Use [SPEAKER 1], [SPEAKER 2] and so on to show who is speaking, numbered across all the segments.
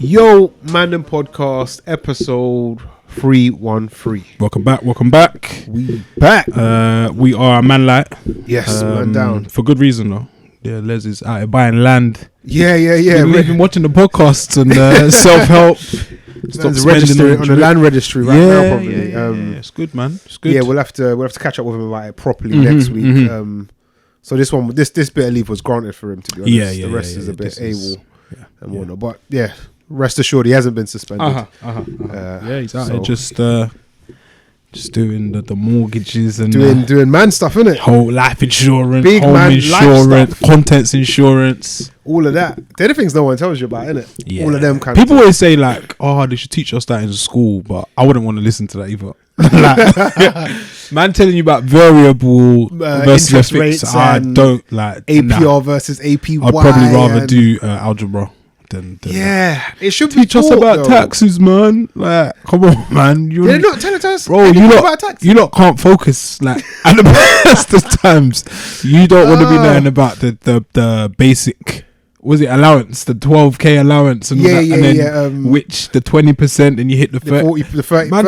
[SPEAKER 1] Yo, Mandem podcast episode 313.
[SPEAKER 2] Welcome back.
[SPEAKER 1] We back.
[SPEAKER 2] We are a man light.
[SPEAKER 1] Yes, man down.
[SPEAKER 2] For good reason though. Yeah, Les is out here buying land.
[SPEAKER 1] Yeah.
[SPEAKER 2] We've been watching the podcasts and self-help.
[SPEAKER 1] Stop registering on the land registry right now, probably.
[SPEAKER 2] Yeah, it's good, man. It's good.
[SPEAKER 1] Yeah, we'll have to catch up with him about it properly next week. So this bit of leave was granted for him, to be honest. The rest is a bit AWOL and whatnot. But yeah, rest assured, he hasn't been suspended.
[SPEAKER 2] Yeah, he's out here just doing the mortgages and
[SPEAKER 1] doing man stuff, innit?
[SPEAKER 2] Whole life insurance,
[SPEAKER 1] big
[SPEAKER 2] home
[SPEAKER 1] man
[SPEAKER 2] insurance, contents insurance,
[SPEAKER 1] all of that. They're the things no one tells you about, innit?
[SPEAKER 2] Yeah.
[SPEAKER 1] All of them kind
[SPEAKER 2] people
[SPEAKER 1] of
[SPEAKER 2] always say like, oh, they should teach us that in school, but I wouldn't want to listen to that either. Like, man telling you about variable versus
[SPEAKER 1] interest rates.
[SPEAKER 2] I don't like
[SPEAKER 1] APR versus APY.
[SPEAKER 2] I'd probably rather do algebra. Than
[SPEAKER 1] it should
[SPEAKER 2] teach
[SPEAKER 1] be
[SPEAKER 2] us
[SPEAKER 1] taught,
[SPEAKER 2] about
[SPEAKER 1] though.
[SPEAKER 2] Taxes, man. Like, come on, man.
[SPEAKER 1] They're not telling us,
[SPEAKER 2] bro. You lot can't focus. Like, at the best of times, you don't want to be learning about the basic. Was it allowance? The 12k allowance and then which the 20% and you hit the
[SPEAKER 1] 30.
[SPEAKER 2] Man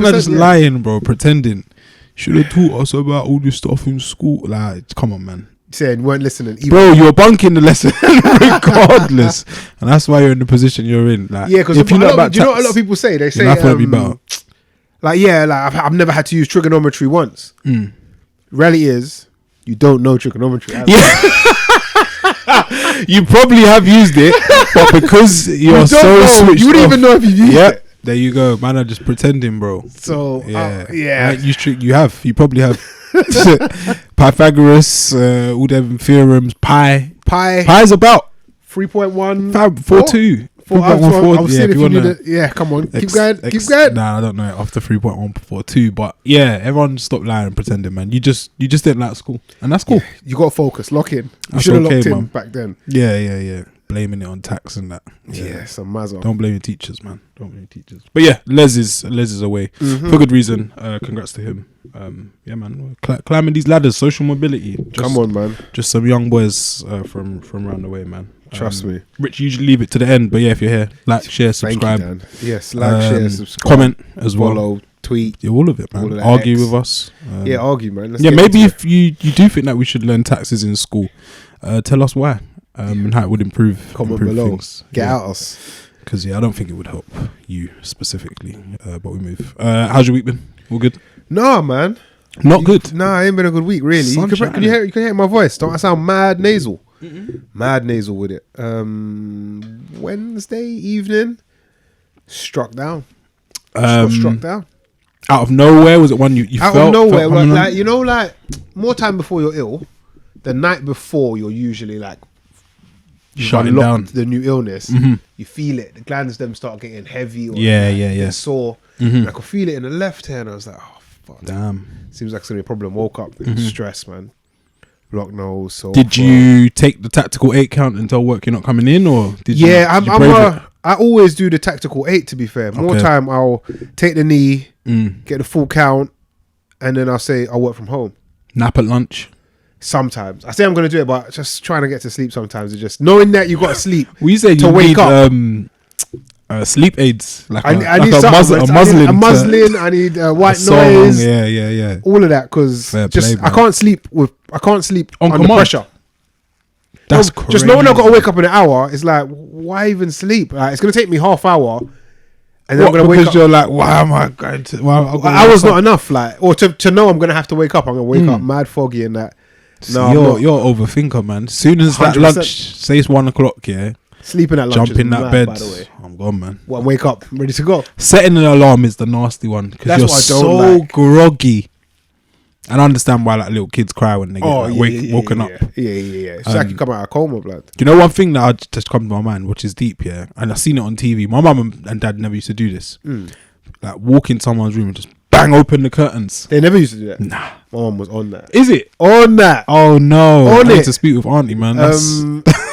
[SPEAKER 2] are just lying, bro. Pretending. Should have taught us about all this stuff in school. Like, come on, man.
[SPEAKER 1] Saying weren't listening,
[SPEAKER 2] bro. You were bunking the lesson regardless, and that's why you're in the position you're in. Like,
[SPEAKER 1] yeah, because do you know what a lot of people say? They say, I've never had to use trigonometry once. Reality is, you don't know trigonometry.
[SPEAKER 2] Yeah. You probably have used it, but because you're so switched,
[SPEAKER 1] you wouldn't even know if you used it.
[SPEAKER 2] There you go, man. I'm just pretending, bro.
[SPEAKER 1] So
[SPEAKER 2] You probably have. Pythagoras, all them theorems. Pi is about
[SPEAKER 1] 3.1
[SPEAKER 2] 4.2.
[SPEAKER 1] Come on, keep going.
[SPEAKER 2] Nah, I don't know it after 3.142, but yeah, everyone stop lying and pretending, man. You just didn't like school, and that's cool.
[SPEAKER 1] Yeah, you got to focus, lock in. You should have locked in back then.
[SPEAKER 2] Yeah. Blaming it on tax and that.
[SPEAKER 1] Yeah, some mazza.
[SPEAKER 2] Don't blame your teachers, man. Don't blame your teachers. But yeah, Les is away for good reason. Congrats to him. Yeah, man. Climbing these ladders, social mobility.
[SPEAKER 1] Come on, man.
[SPEAKER 2] Just some young boys from around the way, man.
[SPEAKER 1] Trust me.
[SPEAKER 2] Rich, usually leave it to the end, but yeah, if you're here, like, share, subscribe.
[SPEAKER 1] Thank you, Dan. Yes, like, share, subscribe.
[SPEAKER 2] Comment as well.
[SPEAKER 1] Follow, tweet.
[SPEAKER 2] Yeah, all of it, man. Argue with us.
[SPEAKER 1] Argue, man.
[SPEAKER 2] Maybe if you do think that we should learn taxes in school, tell us why. And how it would improve.
[SPEAKER 1] Comment below.
[SPEAKER 2] Things.
[SPEAKER 1] Get out us.
[SPEAKER 2] Because I don't think it would help you specifically. But we move. How's your week been? All good?
[SPEAKER 1] Nah, man.
[SPEAKER 2] Not good.
[SPEAKER 1] Nah, it ain't been a good week, really. You can hear my voice. Don't I sound mad nasal? Mad nasal with it. Wednesday evening, struck down. Struck down.
[SPEAKER 2] Out of nowhere? Was it one you
[SPEAKER 1] out
[SPEAKER 2] felt?
[SPEAKER 1] Out of nowhere. Like more time before you're ill, the night before you're usually like
[SPEAKER 2] shutting down
[SPEAKER 1] the new illness. You feel it. The glands them start getting heavy. Or
[SPEAKER 2] yeah.
[SPEAKER 1] Sore. And I could feel it in the left hand. I was like, oh fuck.
[SPEAKER 2] Damn.
[SPEAKER 1] Seems like it's gonna be a problem. Woke up in stress, man. Block nose. So
[SPEAKER 2] did you take the tactical 8 count and tell work you're not coming in, or did you?
[SPEAKER 1] Yeah, I always do the tactical 8. To be fair, more time I'll take the knee, get the full count, and then I'll say I'll work from home.
[SPEAKER 2] Nap at lunch.
[SPEAKER 1] Sometimes I say I'm going to do it, but just trying to get to sleep sometimes. It's just knowing that you got to sleep.
[SPEAKER 2] We say
[SPEAKER 1] to
[SPEAKER 2] you
[SPEAKER 1] wake
[SPEAKER 2] need,
[SPEAKER 1] up.
[SPEAKER 2] Sleep aids. Like
[SPEAKER 1] I need a muslin. I need white noise.
[SPEAKER 2] Yeah.
[SPEAKER 1] All of that because I can't sleep under pressure.
[SPEAKER 2] That's crazy.
[SPEAKER 1] Just knowing I've got to wake up in an hour. It's like, why even sleep? Like, it's going to take me half hour. And then I'm going to wake up.
[SPEAKER 2] You're like, why am I going to?
[SPEAKER 1] Hours not enough. Like, or to know I'm going to have to wake up. I'm going to wake up mad foggy and that.
[SPEAKER 2] No, you're overthinker, man. As soon as 100%. That lunch, say it's 1 o'clock, yeah.
[SPEAKER 1] Sleeping at lunch.
[SPEAKER 2] Jump in that bed.
[SPEAKER 1] By the way.
[SPEAKER 2] I'm gone, man.
[SPEAKER 1] Well, wake up, I'm ready to go.
[SPEAKER 2] Setting an alarm is the nasty one because you're so groggy. And I understand why like little kids cry when they get woken up.
[SPEAKER 1] Yeah. It's like you come out of coma, blood.
[SPEAKER 2] You know one thing that just come to my mind, which is deep, yeah, and I've seen it on TV. My mum and dad never used to do this. Like walk in someone's room and just bang open the curtains.
[SPEAKER 1] They never used to do that.
[SPEAKER 2] Nah,
[SPEAKER 1] my mum was on that.
[SPEAKER 2] Is it
[SPEAKER 1] on that?
[SPEAKER 2] Oh no,
[SPEAKER 1] I
[SPEAKER 2] need to speak with auntie, man.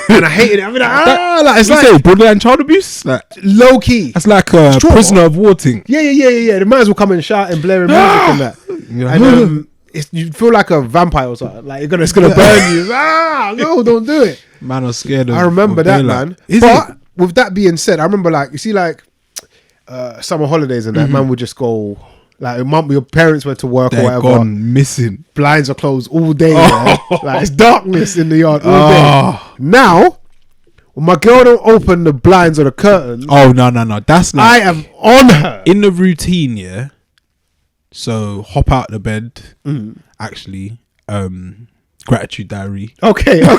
[SPEAKER 1] And I hated it. I mean, like it's like
[SPEAKER 2] borderline child abuse, like
[SPEAKER 1] low key.
[SPEAKER 2] That's like a prisoner of war thing.
[SPEAKER 1] Yeah. They might as well come and shout and blaring music and that. And you feel like a vampire or something. Like it's gonna burn you. No, don't do it.
[SPEAKER 2] Man, I was scared of.
[SPEAKER 1] I remember that, man. with that being said, I remember like you see like summer holidays and that man would just go like your parents went to work or whatever.
[SPEAKER 2] Gone missing.
[SPEAKER 1] Blinds are closed all day. Yeah? Like it's darkness in the yard all day. Now, when my girl don't open the blinds or the curtains.
[SPEAKER 2] Oh no! That's like
[SPEAKER 1] I am on her
[SPEAKER 2] in the routine. Yeah. So hop out the bed. Actually, gratitude diary.
[SPEAKER 1] Okay.
[SPEAKER 2] Come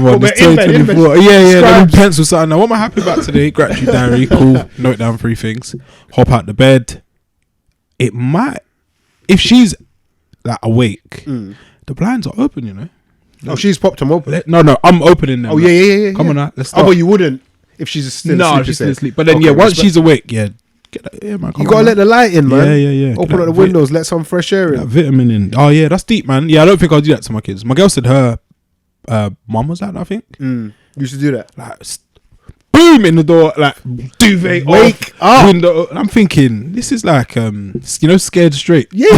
[SPEAKER 2] on, it's 2024. Yeah. Let me pencil something. Now, what am I happy about today? Gratitude diary. Cool. Note down 3 things. Hop out the bed. It might, if she's like awake, the blinds are open. You know.
[SPEAKER 1] Oh, she's popped them open.
[SPEAKER 2] No, I'm opening them.
[SPEAKER 1] Oh yeah.
[SPEAKER 2] Come on now. Let's start.
[SPEAKER 1] Oh, but you wouldn't if she's still asleep.
[SPEAKER 2] No, she's still asleep. But then once she's awake, get that, man.
[SPEAKER 1] You gotta let the light in, man.
[SPEAKER 2] Yeah.
[SPEAKER 1] Open up the windows, let some fresh air in.
[SPEAKER 2] That vitamin in. Oh yeah, that's deep, man. Yeah, I don't think I'll do that to my kids. My girl said her mum was that, I think.
[SPEAKER 1] You should do that.
[SPEAKER 2] Like boom in the door, like duvet
[SPEAKER 1] wake
[SPEAKER 2] up, window. And I'm thinking this is like Scared Straight.
[SPEAKER 1] Yeah.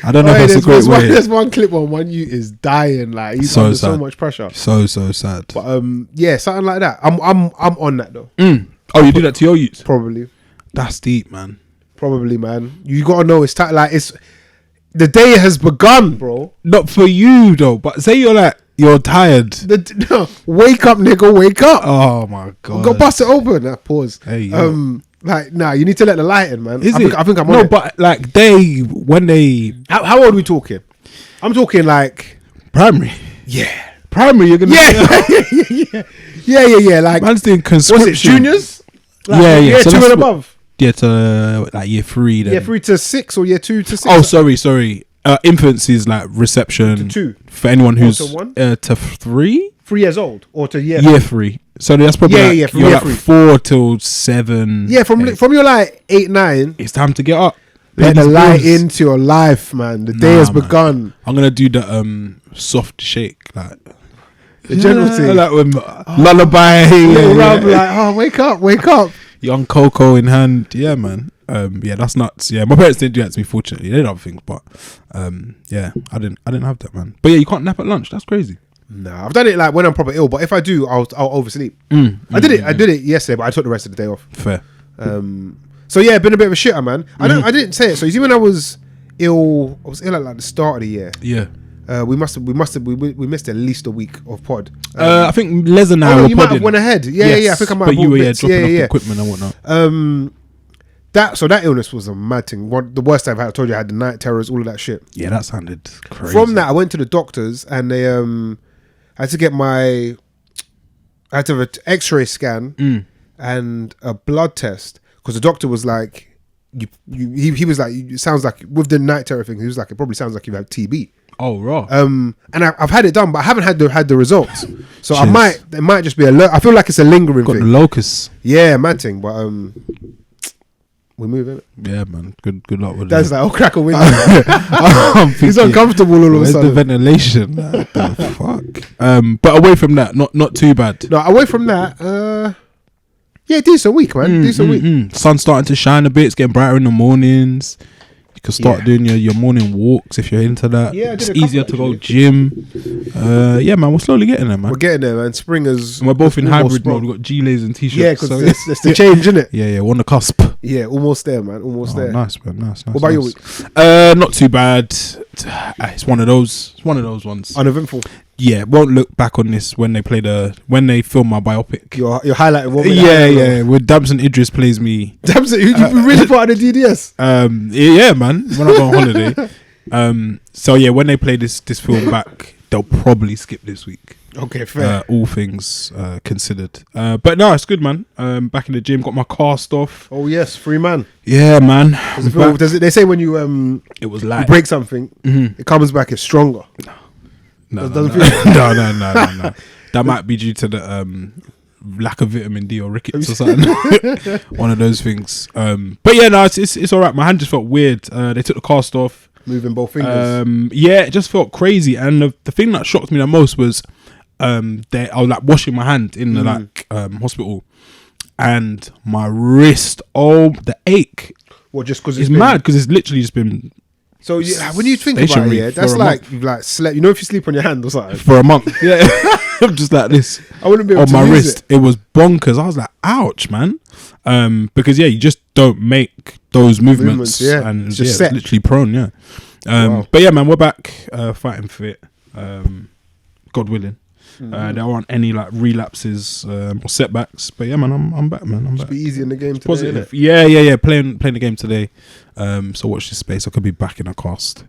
[SPEAKER 2] I don't know if that's a great way.
[SPEAKER 1] There's one clip on one you is dying, like he's under so much pressure.
[SPEAKER 2] So sad.
[SPEAKER 1] But yeah, something like that. I'm on that though.
[SPEAKER 2] Oh, you do that to your youths?
[SPEAKER 1] Probably.
[SPEAKER 2] That's deep, man.
[SPEAKER 1] Probably, man. You gotta know it's like it's the day has begun, bro.
[SPEAKER 2] Not for you though, but say you're tired.
[SPEAKER 1] Wake up, nigga, wake up.
[SPEAKER 2] Oh my god.
[SPEAKER 1] Go bust it open. Pause.
[SPEAKER 2] Hey,
[SPEAKER 1] you need to let the light in, man. I think I'm on it.
[SPEAKER 2] But like when they
[SPEAKER 1] how old are we talking? I'm talking like
[SPEAKER 2] primary.
[SPEAKER 1] Yeah.
[SPEAKER 2] Primary, you're gonna
[SPEAKER 1] yeah. Like
[SPEAKER 2] man's doing conscription.
[SPEAKER 1] Was it juniors?
[SPEAKER 2] Like, yeah.
[SPEAKER 1] So 2 and above.
[SPEAKER 2] Yeah, to like year 3. Then.
[SPEAKER 1] Year 3 to 6 or year 2 to 6.
[SPEAKER 2] Oh, sorry. Infants is like reception
[SPEAKER 1] to 2
[SPEAKER 2] for anyone who's
[SPEAKER 1] to
[SPEAKER 2] 3.
[SPEAKER 1] 3 years old or to year
[SPEAKER 2] 3. So that's probably
[SPEAKER 1] from
[SPEAKER 2] you're
[SPEAKER 1] year
[SPEAKER 2] like
[SPEAKER 1] 3.
[SPEAKER 2] 4 till 7.
[SPEAKER 1] Yeah, from your like 8, 9.
[SPEAKER 2] It's time to get up.
[SPEAKER 1] Let the light into your life, man. The day has begun.
[SPEAKER 2] I'm gonna do the soft shake, like
[SPEAKER 1] the general thing,
[SPEAKER 2] like when lullaby,
[SPEAKER 1] like wake up.
[SPEAKER 2] Young Coco in hand, yeah, man. Yeah, that's nuts. Yeah, my parents didn't do that to me. Fortunately, they did other things, but yeah, I didn't have that, man. But yeah, you can't nap at lunch. That's crazy.
[SPEAKER 1] Nah, I've done it like when I'm proper ill, but if I do, I'll oversleep. I did it yesterday, but I took the rest of the day off.
[SPEAKER 2] Fair.
[SPEAKER 1] So yeah, been a bit of a shitter, man. I didn't say it. So you see, when I was ill at like the start of the year.
[SPEAKER 2] Yeah.
[SPEAKER 1] We missed at least a week of pod.
[SPEAKER 2] I think Les and I were
[SPEAKER 1] you might have went ahead. Yeah. I think I might have
[SPEAKER 2] bought
[SPEAKER 1] bits.
[SPEAKER 2] Dropping off the equipment and whatnot.
[SPEAKER 1] That illness was a mad thing. The worst I've had. I told you I had the night terrors, all of that shit.
[SPEAKER 2] Yeah, that sounded crazy.
[SPEAKER 1] From that, I went to the doctors and they I had to get I had to have an X-ray scan and a blood test because the doctor was like, he was like, it sounds like with the night terror thing, he was like, it probably sounds like you have TB.
[SPEAKER 2] Oh, raw.
[SPEAKER 1] And I've had it done, but I haven't had the results. So it might just be I feel like it's a lingering thing.
[SPEAKER 2] Got the locus.
[SPEAKER 1] Yeah, mad thing, but we're moving it.
[SPEAKER 2] Yeah, man. Good luck with
[SPEAKER 1] that. That's like, crack a window. He's
[SPEAKER 2] thinking,
[SPEAKER 1] uncomfortable all of a sudden.
[SPEAKER 2] The ventilation? What the fuck? But away from that, not too bad.
[SPEAKER 1] No, away from that, yeah, decent week, man. Decent week.
[SPEAKER 2] Sun's starting to shine a bit. It's getting brighter in the mornings. You can start doing your morning walks if you're into that. Yeah, it's easier to go gym. Yeah, man, we're slowly getting there, man.
[SPEAKER 1] We're getting there, man. Spring is.
[SPEAKER 2] And we're both in hybrid mode. We've got G-Lays and t-shirts.
[SPEAKER 1] Yeah, because it's the change, isn't it?
[SPEAKER 2] Yeah, we're on the cusp.
[SPEAKER 1] Yeah, almost there, man. Almost there.
[SPEAKER 2] Nice, man. Nice.
[SPEAKER 1] What about your week?
[SPEAKER 2] Not too bad. It's one of those ones.
[SPEAKER 1] Uneventful.
[SPEAKER 2] Yeah, won't look back on this when they film my biopic.
[SPEAKER 1] You're highlighting what?
[SPEAKER 2] Yeah. Where Damson Idris plays me.
[SPEAKER 1] Damson, you really put on the DDS?
[SPEAKER 2] Yeah, man. When I go on holiday. So yeah, when they play this film back, they'll probably skip this week.
[SPEAKER 1] Okay, fair.
[SPEAKER 2] All things considered. But no, it's good, man. Back in the gym, got my cast off.
[SPEAKER 1] Oh yes, free man.
[SPEAKER 2] Yeah, man.
[SPEAKER 1] They say when you
[SPEAKER 2] it was light.
[SPEAKER 1] You break something, it comes back as stronger.
[SPEAKER 2] No. That might be due to the lack of vitamin D or rickets or something. One of those things. But yeah, no, it's all right. My hand just felt weird. They took the cast off.
[SPEAKER 1] Moving both fingers.
[SPEAKER 2] Yeah, it just felt crazy. And the thing that shocked me the most was I was like washing my hand in the hospital, and my wrist. Oh, the ache.
[SPEAKER 1] Well, just because
[SPEAKER 2] it's mad because it's literally just been
[SPEAKER 1] So when you think about it, that's like you've like slept. You know, if you sleep on your hand or something
[SPEAKER 2] for a month, yeah, I'm just like this.
[SPEAKER 1] I wouldn't be able
[SPEAKER 2] on
[SPEAKER 1] to
[SPEAKER 2] my
[SPEAKER 1] use
[SPEAKER 2] wrist. It was bonkers. I was like, ouch, man. Because you just don't make those movements, and
[SPEAKER 1] it's just set.
[SPEAKER 2] Literally prone, yeah.
[SPEAKER 1] Wow.
[SPEAKER 2] But yeah, man, we're back fighting fit. God willing. There aren't any like relapses or setbacks. But yeah, man, I'm back, man. I'm back.
[SPEAKER 1] Be easy in the game today.
[SPEAKER 2] Positive. Yeah. Playing the game today. So watch this space. I could be back in a cast.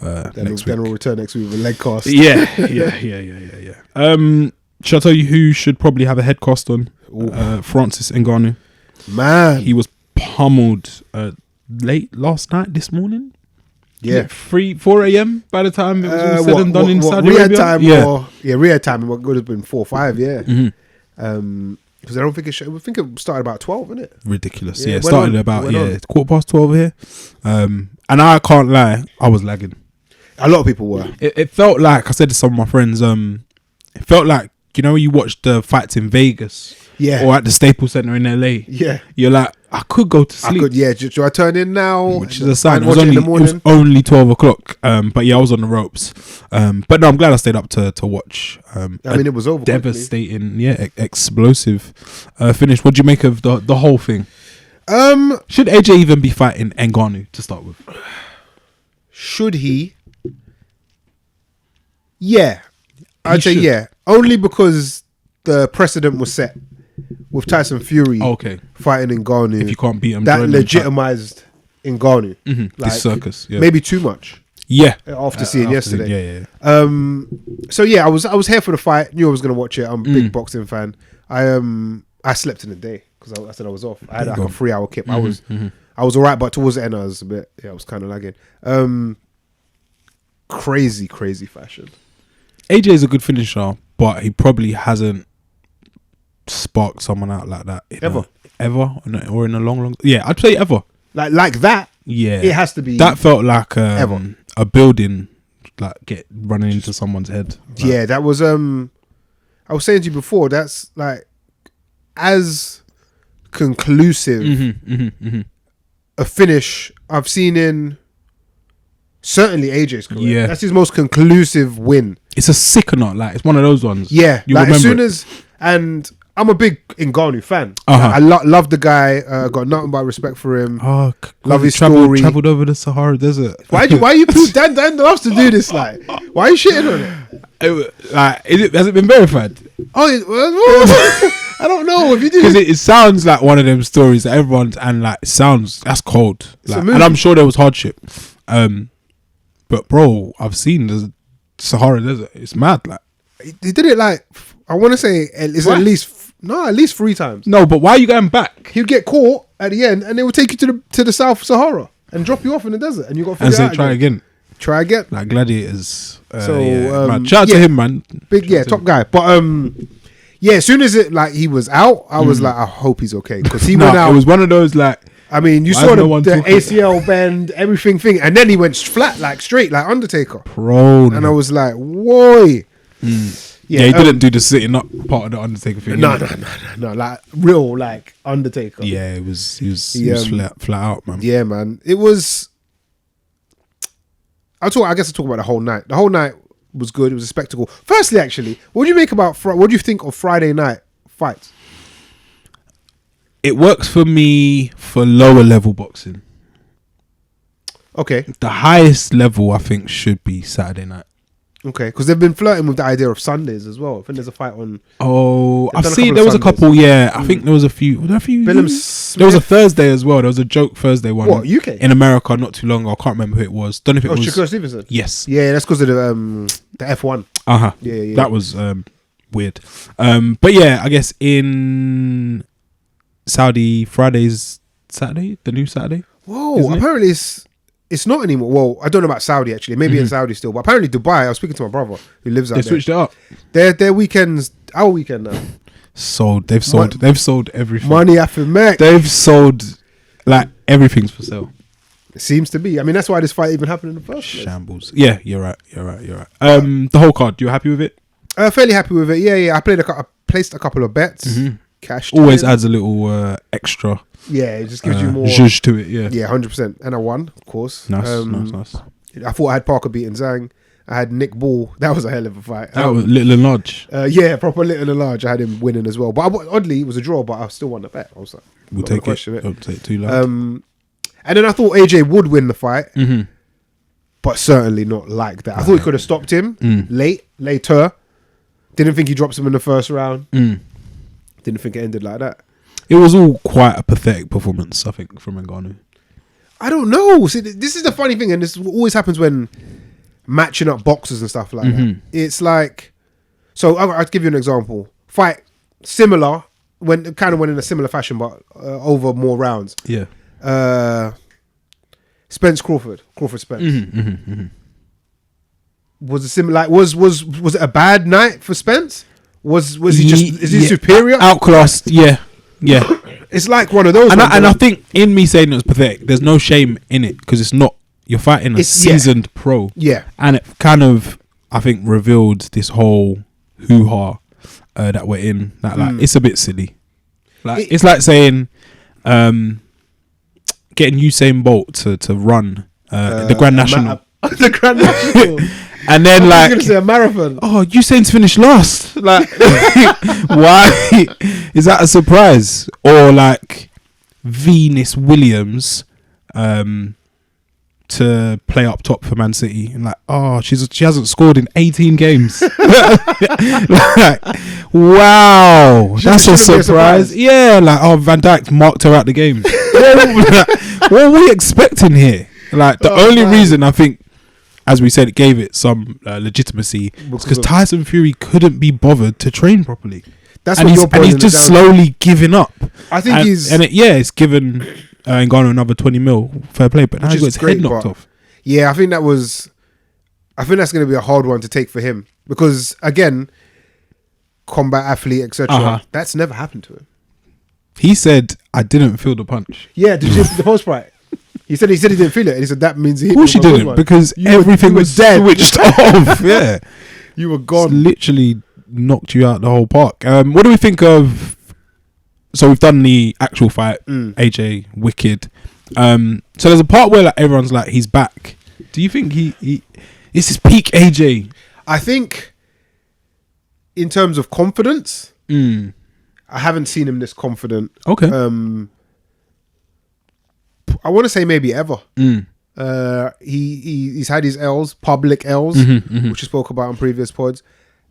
[SPEAKER 1] Then we'll return next week with a leg cast.
[SPEAKER 2] Yeah. Should I tell you who should probably have a head cast on? Francis Ngannou.
[SPEAKER 1] Man,
[SPEAKER 2] he was pummeled late last night, this morning.
[SPEAKER 1] Yeah,
[SPEAKER 2] 4 a.m. by the time it was all said and done in Saudi Arabia.
[SPEAKER 1] Time Riyadh time. What would have been 4 or 5? Yeah. Because I don't think I think it started about 12, isn't it?
[SPEAKER 2] Ridiculous. Yeah, it started about 12:15 here. And I can't lie, I was lagging.
[SPEAKER 1] A lot of people were.
[SPEAKER 2] It felt like, I said to some of my friends, it felt like, you know, when you watch the fights in Vegas, or at the Staples Center in LA, you're like, I could go to sleep.
[SPEAKER 1] Should I turn in now?
[SPEAKER 2] Which is a sign. It was only 12 o'clock. But yeah, I was on the ropes. But no, I'm glad I stayed up to watch. I mean,
[SPEAKER 1] it was over.
[SPEAKER 2] Devastating, explosive finish. What do you make of the whole thing? Should AJ even be fighting Ngannou to start with?
[SPEAKER 1] Should he? Yeah, I'd say yeah. Only because the precedent was set with Tyson Fury fighting Ngannou.
[SPEAKER 2] If you can't beat him,
[SPEAKER 1] that legitimized Ngannou.
[SPEAKER 2] Like, this circus,
[SPEAKER 1] maybe too much.
[SPEAKER 2] Yeah,
[SPEAKER 1] after seeing yesterday.
[SPEAKER 2] Yeah.
[SPEAKER 1] So yeah, I was here for the fight. Knew I was gonna watch it. I'm a big boxing fan. I slept in the day because I said I was off. I had like a 3-hour kip. I was alright, but towards the end I was a bit. I was kind of lagging. Crazy fashion.
[SPEAKER 2] AJ is a good finisher, but he probably hasn't sparked someone out like that ever, or in a long. Yeah, I'd say ever.
[SPEAKER 1] Like that.
[SPEAKER 2] Yeah,
[SPEAKER 1] it has to be.
[SPEAKER 2] That felt like a building, like running into someone's head. Like,
[SPEAKER 1] yeah, that was. I was saying to you before. That's like as conclusive a finish I've seen in certainly AJ's career. Yeah, that's his most conclusive win.
[SPEAKER 2] It's a sickener. Like, it's one of those ones.
[SPEAKER 1] Yeah, like as soon as, and I'm a big Ngannou fan. I love the guy. Got nothing but respect for him. Love his story.
[SPEAKER 2] Traveled over the Sahara Desert.
[SPEAKER 1] Why you Dan loves to do this? Like, why are you shitting on it?
[SPEAKER 2] Has it been verified?
[SPEAKER 1] I don't know if you do,
[SPEAKER 2] because it sounds like one of them stories that everyone's, and like sounds that's cold. Like, and I'm sure there was hardship. But bro, I've seen the Sahara Desert. It's mad. Like,
[SPEAKER 1] he did it like, I want to say it's at least 3 times.
[SPEAKER 2] No, but why are you going back?
[SPEAKER 1] He'd get caught at the end, and they would take you to the South Sahara and drop you off in the desert, and you got to figure out try again. Like
[SPEAKER 2] gladiators. Shout out to him, man.
[SPEAKER 1] Top guy. But as soon as he was out, I was like, I hope he's okay, because he went out.
[SPEAKER 2] It was one of those like.
[SPEAKER 1] I mean, you saw the ACL bend, everything thing, and then he went flat, like straight, like Undertaker.
[SPEAKER 2] Prone.
[SPEAKER 1] And I was like, whoa.
[SPEAKER 2] Yeah, he didn't do the sitting up part of the Undertaker thing.
[SPEAKER 1] No, like real, like Undertaker.
[SPEAKER 2] Yeah, he was flat out, man.
[SPEAKER 1] Yeah, man. It was. I guess I'll talk about the whole night. The whole night was good. It was a spectacle. Firstly, actually, what do you make about? What do you think of Friday night fights?
[SPEAKER 2] It works for me for lower level boxing.
[SPEAKER 1] Okay.
[SPEAKER 2] The highest level, I think, should be Saturday night.
[SPEAKER 1] Okay, because they've been flirting with the idea of Sundays as well. I think there's a fight on.
[SPEAKER 2] I've seen there was a couple. Yeah, I think there was a few. There was a Thursday as well. There was a joke Thursday one.
[SPEAKER 1] What, UK?
[SPEAKER 2] In America, not too long ago. I can't remember who it was. Don't know if it was.
[SPEAKER 1] Shakur Stevenson.
[SPEAKER 2] Yes.
[SPEAKER 1] Yeah, that's because of the F1. Yeah.
[SPEAKER 2] That was weird. But yeah, I guess in Saudi, Friday's Saturday, the new Saturday.
[SPEAKER 1] Whoa! Apparently it's not anymore. Well, I don't know about Saudi actually. Maybe in Saudi still, but apparently Dubai. I was speaking to my brother who lives out there.
[SPEAKER 2] They switched it up.
[SPEAKER 1] Their weekends, our weekend now.
[SPEAKER 2] They've sold everything.
[SPEAKER 1] Money after Mac.
[SPEAKER 2] They've sold like everything's for sale.
[SPEAKER 1] It seems to be. I mean, that's why this fight even happened in the first place.
[SPEAKER 2] Shambles. Yeah, you're right. The whole card. You're happy with it?
[SPEAKER 1] Fairly happy with it. Yeah. I placed a couple of bets. Cash
[SPEAKER 2] always adds a little extra.
[SPEAKER 1] Yeah, it just gives you more
[SPEAKER 2] zhuzh to it. Yeah,
[SPEAKER 1] 100%. And I won, of course.
[SPEAKER 2] Nice.
[SPEAKER 1] I thought I had Parker beating Zhang. I had Nick Ball. That was a hell of a fight.
[SPEAKER 2] That was little and large.
[SPEAKER 1] Yeah, proper little and large. I had him winning as well. But oddly, it was a draw, but I still won the bet. I was like,
[SPEAKER 2] we'll take it. Don't take it too loud.
[SPEAKER 1] And then I thought AJ would win the fight, but certainly not like that. I thought he could have stopped him later. Didn't think he drops him in the first round. Didn't think it ended like that.
[SPEAKER 2] It was all quite a pathetic performance, I think, from Ngannou.
[SPEAKER 1] I don't know. See, this is the funny thing, and this always happens when matching up boxers and stuff like that. It's like, so I'll give you an example. Fight similar, when kind of went in a similar fashion, but over more rounds.
[SPEAKER 2] Yeah.
[SPEAKER 1] Spence Crawford Spence. Was it similar? Like, was it a bad night for Spence? Is he superior?
[SPEAKER 2] Outclassed? Yeah.
[SPEAKER 1] It's like one of those.
[SPEAKER 2] And I think in me saying it was pathetic, there's no shame in it because it's not. You're fighting a seasoned pro.
[SPEAKER 1] Yeah.
[SPEAKER 2] And it kind of, I think, revealed this whole hoo-ha that we're in. That like it's a bit silly. Like it's like saying, getting Usain Bolt to run the Grand National.
[SPEAKER 1] The Grand National.
[SPEAKER 2] And then
[SPEAKER 1] I was going to say a marathon.
[SPEAKER 2] Oh, Usain's finished last. Like, why is that a surprise? Or like Venus Williams, to play up top for Man City, and like, oh, she hasn't scored in 18 games. Like, wow, that's a surprise. Yeah, like, oh, Van Dijk marked her out the game. What are we expecting here? Like, the only reason I think, as we said, it gave it some legitimacy because Tyson Fury couldn't be bothered to train properly.
[SPEAKER 1] That's what
[SPEAKER 2] he's just slowly giving up.
[SPEAKER 1] I think
[SPEAKER 2] it's given Ngannou another 20 mil, fair play, but now he's got his head knocked off.
[SPEAKER 1] Yeah, I think that's going to be a hard one to take for him because, again, combat athlete, etc. That's never happened to him.
[SPEAKER 2] He said, "I didn't feel the punch."
[SPEAKER 1] Yeah, did you see the post fight? He said he didn't feel it, and he said that means he.
[SPEAKER 2] Of course, he didn't, because everything was dead, switched off. Yeah,
[SPEAKER 1] you were gone.
[SPEAKER 2] It's literally knocked you out the whole park. What do we think of? So we've done the actual fight, AJ wicked. So there's a part where like everyone's like, he's back. Do you think he this is peak AJ?
[SPEAKER 1] I think in terms of confidence, I haven't seen him this confident.
[SPEAKER 2] Okay.
[SPEAKER 1] I want to say maybe ever. He's had his L's, public L's, which we spoke about on previous pods,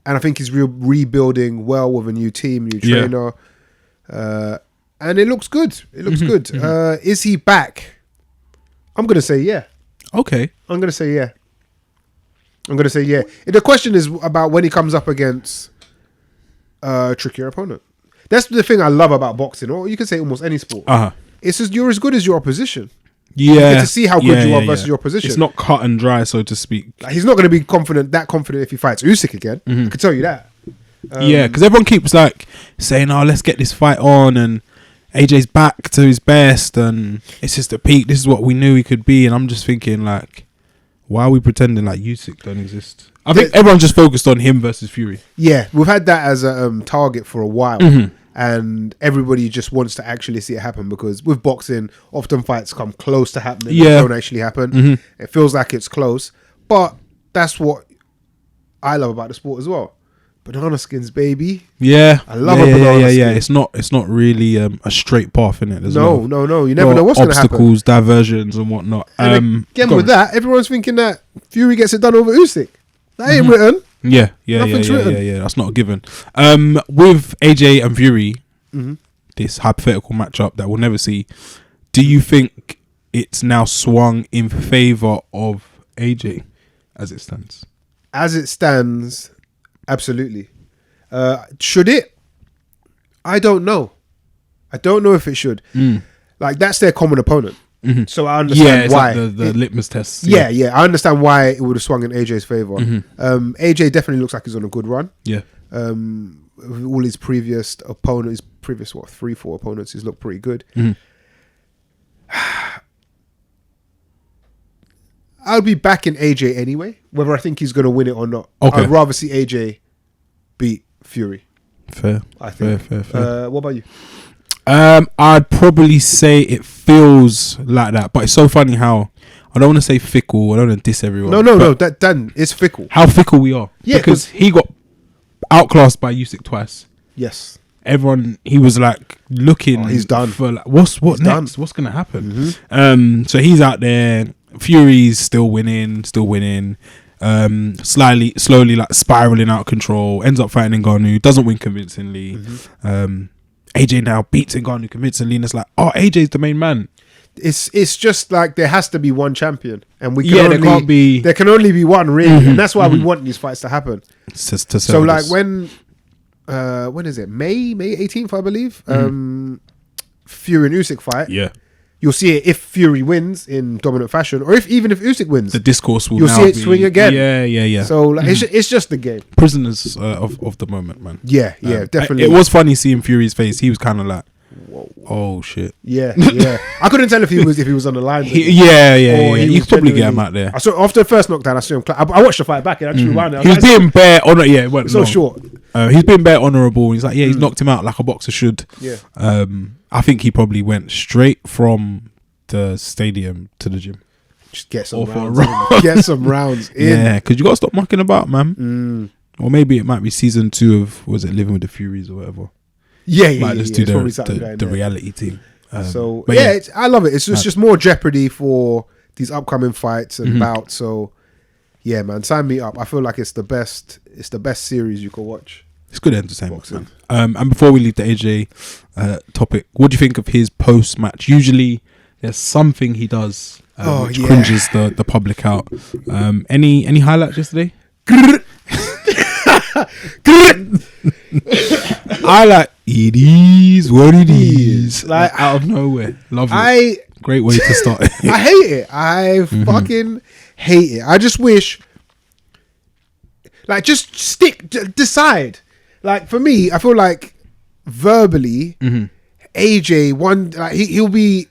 [SPEAKER 1] and I think he's rebuilding well with a new team, new trainer. And it looks good. Is he back? I'm going to say yeah.
[SPEAKER 2] Okay.
[SPEAKER 1] I'm going to say yeah. The question is about when he comes up against a trickier opponent. That's the thing I love about boxing, or you can say almost any sport. It's just you're as good as your opposition.
[SPEAKER 2] Yeah.
[SPEAKER 1] You get to see how good you are versus your opposition.
[SPEAKER 2] It's not cut and dry, so to speak.
[SPEAKER 1] Like, he's not going to be that confident if he fights Usyk again. I can tell you that.
[SPEAKER 2] Yeah, because everyone keeps like saying, "Oh, let's get this fight on," and AJ's back to his best, and it's just a peak. This is what we knew he could be, and I'm just thinking, like, why are we pretending like Usyk don't exist? I think everyone's just focused on him versus Fury.
[SPEAKER 1] Yeah, we've had that as a target for a while, and everybody just wants to actually see it happen because with boxing, often fights come close to happening, they don't actually happen. It feels like it's close, but that's what I love about the sport as well. Banana skins, baby.
[SPEAKER 2] Yeah,
[SPEAKER 1] I love a banana skin.
[SPEAKER 2] It's not really a straight path, in it.
[SPEAKER 1] No. You never know what's going to happen.
[SPEAKER 2] Obstacles, diversions, and whatnot.
[SPEAKER 1] And again, with that, everyone's thinking that Fury gets it done over Usyk. That ain't written.
[SPEAKER 2] Yeah.
[SPEAKER 1] Written.
[SPEAKER 2] That's not a given. With AJ and Fury, this hypothetical matchup that we'll never see. Do you think it's now swung in favor of AJ as it stands?
[SPEAKER 1] As it stands. Absolutely. Should it? I don't know. I don't know if it should. Like, that's their common opponent. So I understand why.
[SPEAKER 2] Like the litmus test.
[SPEAKER 1] Yeah. I understand why it would have swung in AJ's favour. AJ definitely looks like he's on a good run.
[SPEAKER 2] Yeah.
[SPEAKER 1] With all his previous opponents, 3-4 opponents, he's looked pretty good. I'll be backing AJ anyway, whether I think he's going to win it or not.
[SPEAKER 2] Okay.
[SPEAKER 1] I'd rather see AJ beat Fury.
[SPEAKER 2] Fair.
[SPEAKER 1] I think.
[SPEAKER 2] Fair.
[SPEAKER 1] What about you?
[SPEAKER 2] I'd probably say it feels like that, but it's so funny how I don't want to say fickle. I don't want to diss everyone.
[SPEAKER 1] No. That Dan, it's fickle.
[SPEAKER 2] How fickle we are.
[SPEAKER 1] Yeah,
[SPEAKER 2] because he got outclassed by Usyk twice.
[SPEAKER 1] Yes.
[SPEAKER 2] Everyone, he was like looking.
[SPEAKER 1] He's done.
[SPEAKER 2] For like, what next?
[SPEAKER 1] Done.
[SPEAKER 2] What's gonna happen? So he's out there. Fury's still winning. Slowly like spiraling out of control. Ends up fighting Ngannou. Doesn't win convincingly. AJ now beats Ngannou convincingly, and it's like, oh, AJ's the main man.
[SPEAKER 1] It's just like there has to be one champion, and we can there can only be one, really, and that's why we want these fights to happen. So like when is it? May 18th, I believe. Fury and Usyk fight.
[SPEAKER 2] Yeah.
[SPEAKER 1] You'll see it if Fury wins in dominant fashion, or even if Usyk wins,
[SPEAKER 2] the discourse will.
[SPEAKER 1] You'll see it swing again.
[SPEAKER 2] Yeah.
[SPEAKER 1] So like, it's just the game.
[SPEAKER 2] Prisoners of the moment, man.
[SPEAKER 1] Yeah, definitely.
[SPEAKER 2] It was funny seeing Fury's face. He was kind of like, whoa. Oh shit.
[SPEAKER 1] Yeah. I couldn't tell if he was on the line.
[SPEAKER 2] You could probably get him out there.
[SPEAKER 1] I saw after the first knockdown. I saw him. I watched the fight back and actually ran.
[SPEAKER 2] He was being bare honor. Yeah, it wasn't
[SPEAKER 1] so short.
[SPEAKER 2] He's been bare honourable. He's like, he's knocked him out like a boxer should.
[SPEAKER 1] Yeah.
[SPEAKER 2] I think he probably went straight from the stadium to the gym.
[SPEAKER 1] Just get some rounds in. Get some rounds in.
[SPEAKER 2] Yeah, because you got to stop mucking about, man. Or maybe it might be season 2 of, Living with the Furies or whatever.
[SPEAKER 1] Yeah.
[SPEAKER 2] Just do the reality team.
[SPEAKER 1] I love it. It's just more jeopardy for these upcoming fights and bouts. So yeah, man, sign me up. I feel like it's the best series you can watch.
[SPEAKER 2] It's good entertainment, man. And before we leave the AJ topic, what do you think of his post-match? Usually there's something he does which cringes the public out. Any highlights yesterday? I like it is what it is. Like out of nowhere. Love it. Great way to start.
[SPEAKER 1] I hate it. I fucking hate it. I just wish, like, just decide. Like, for me, I feel like verbally, AJ one, like he'll be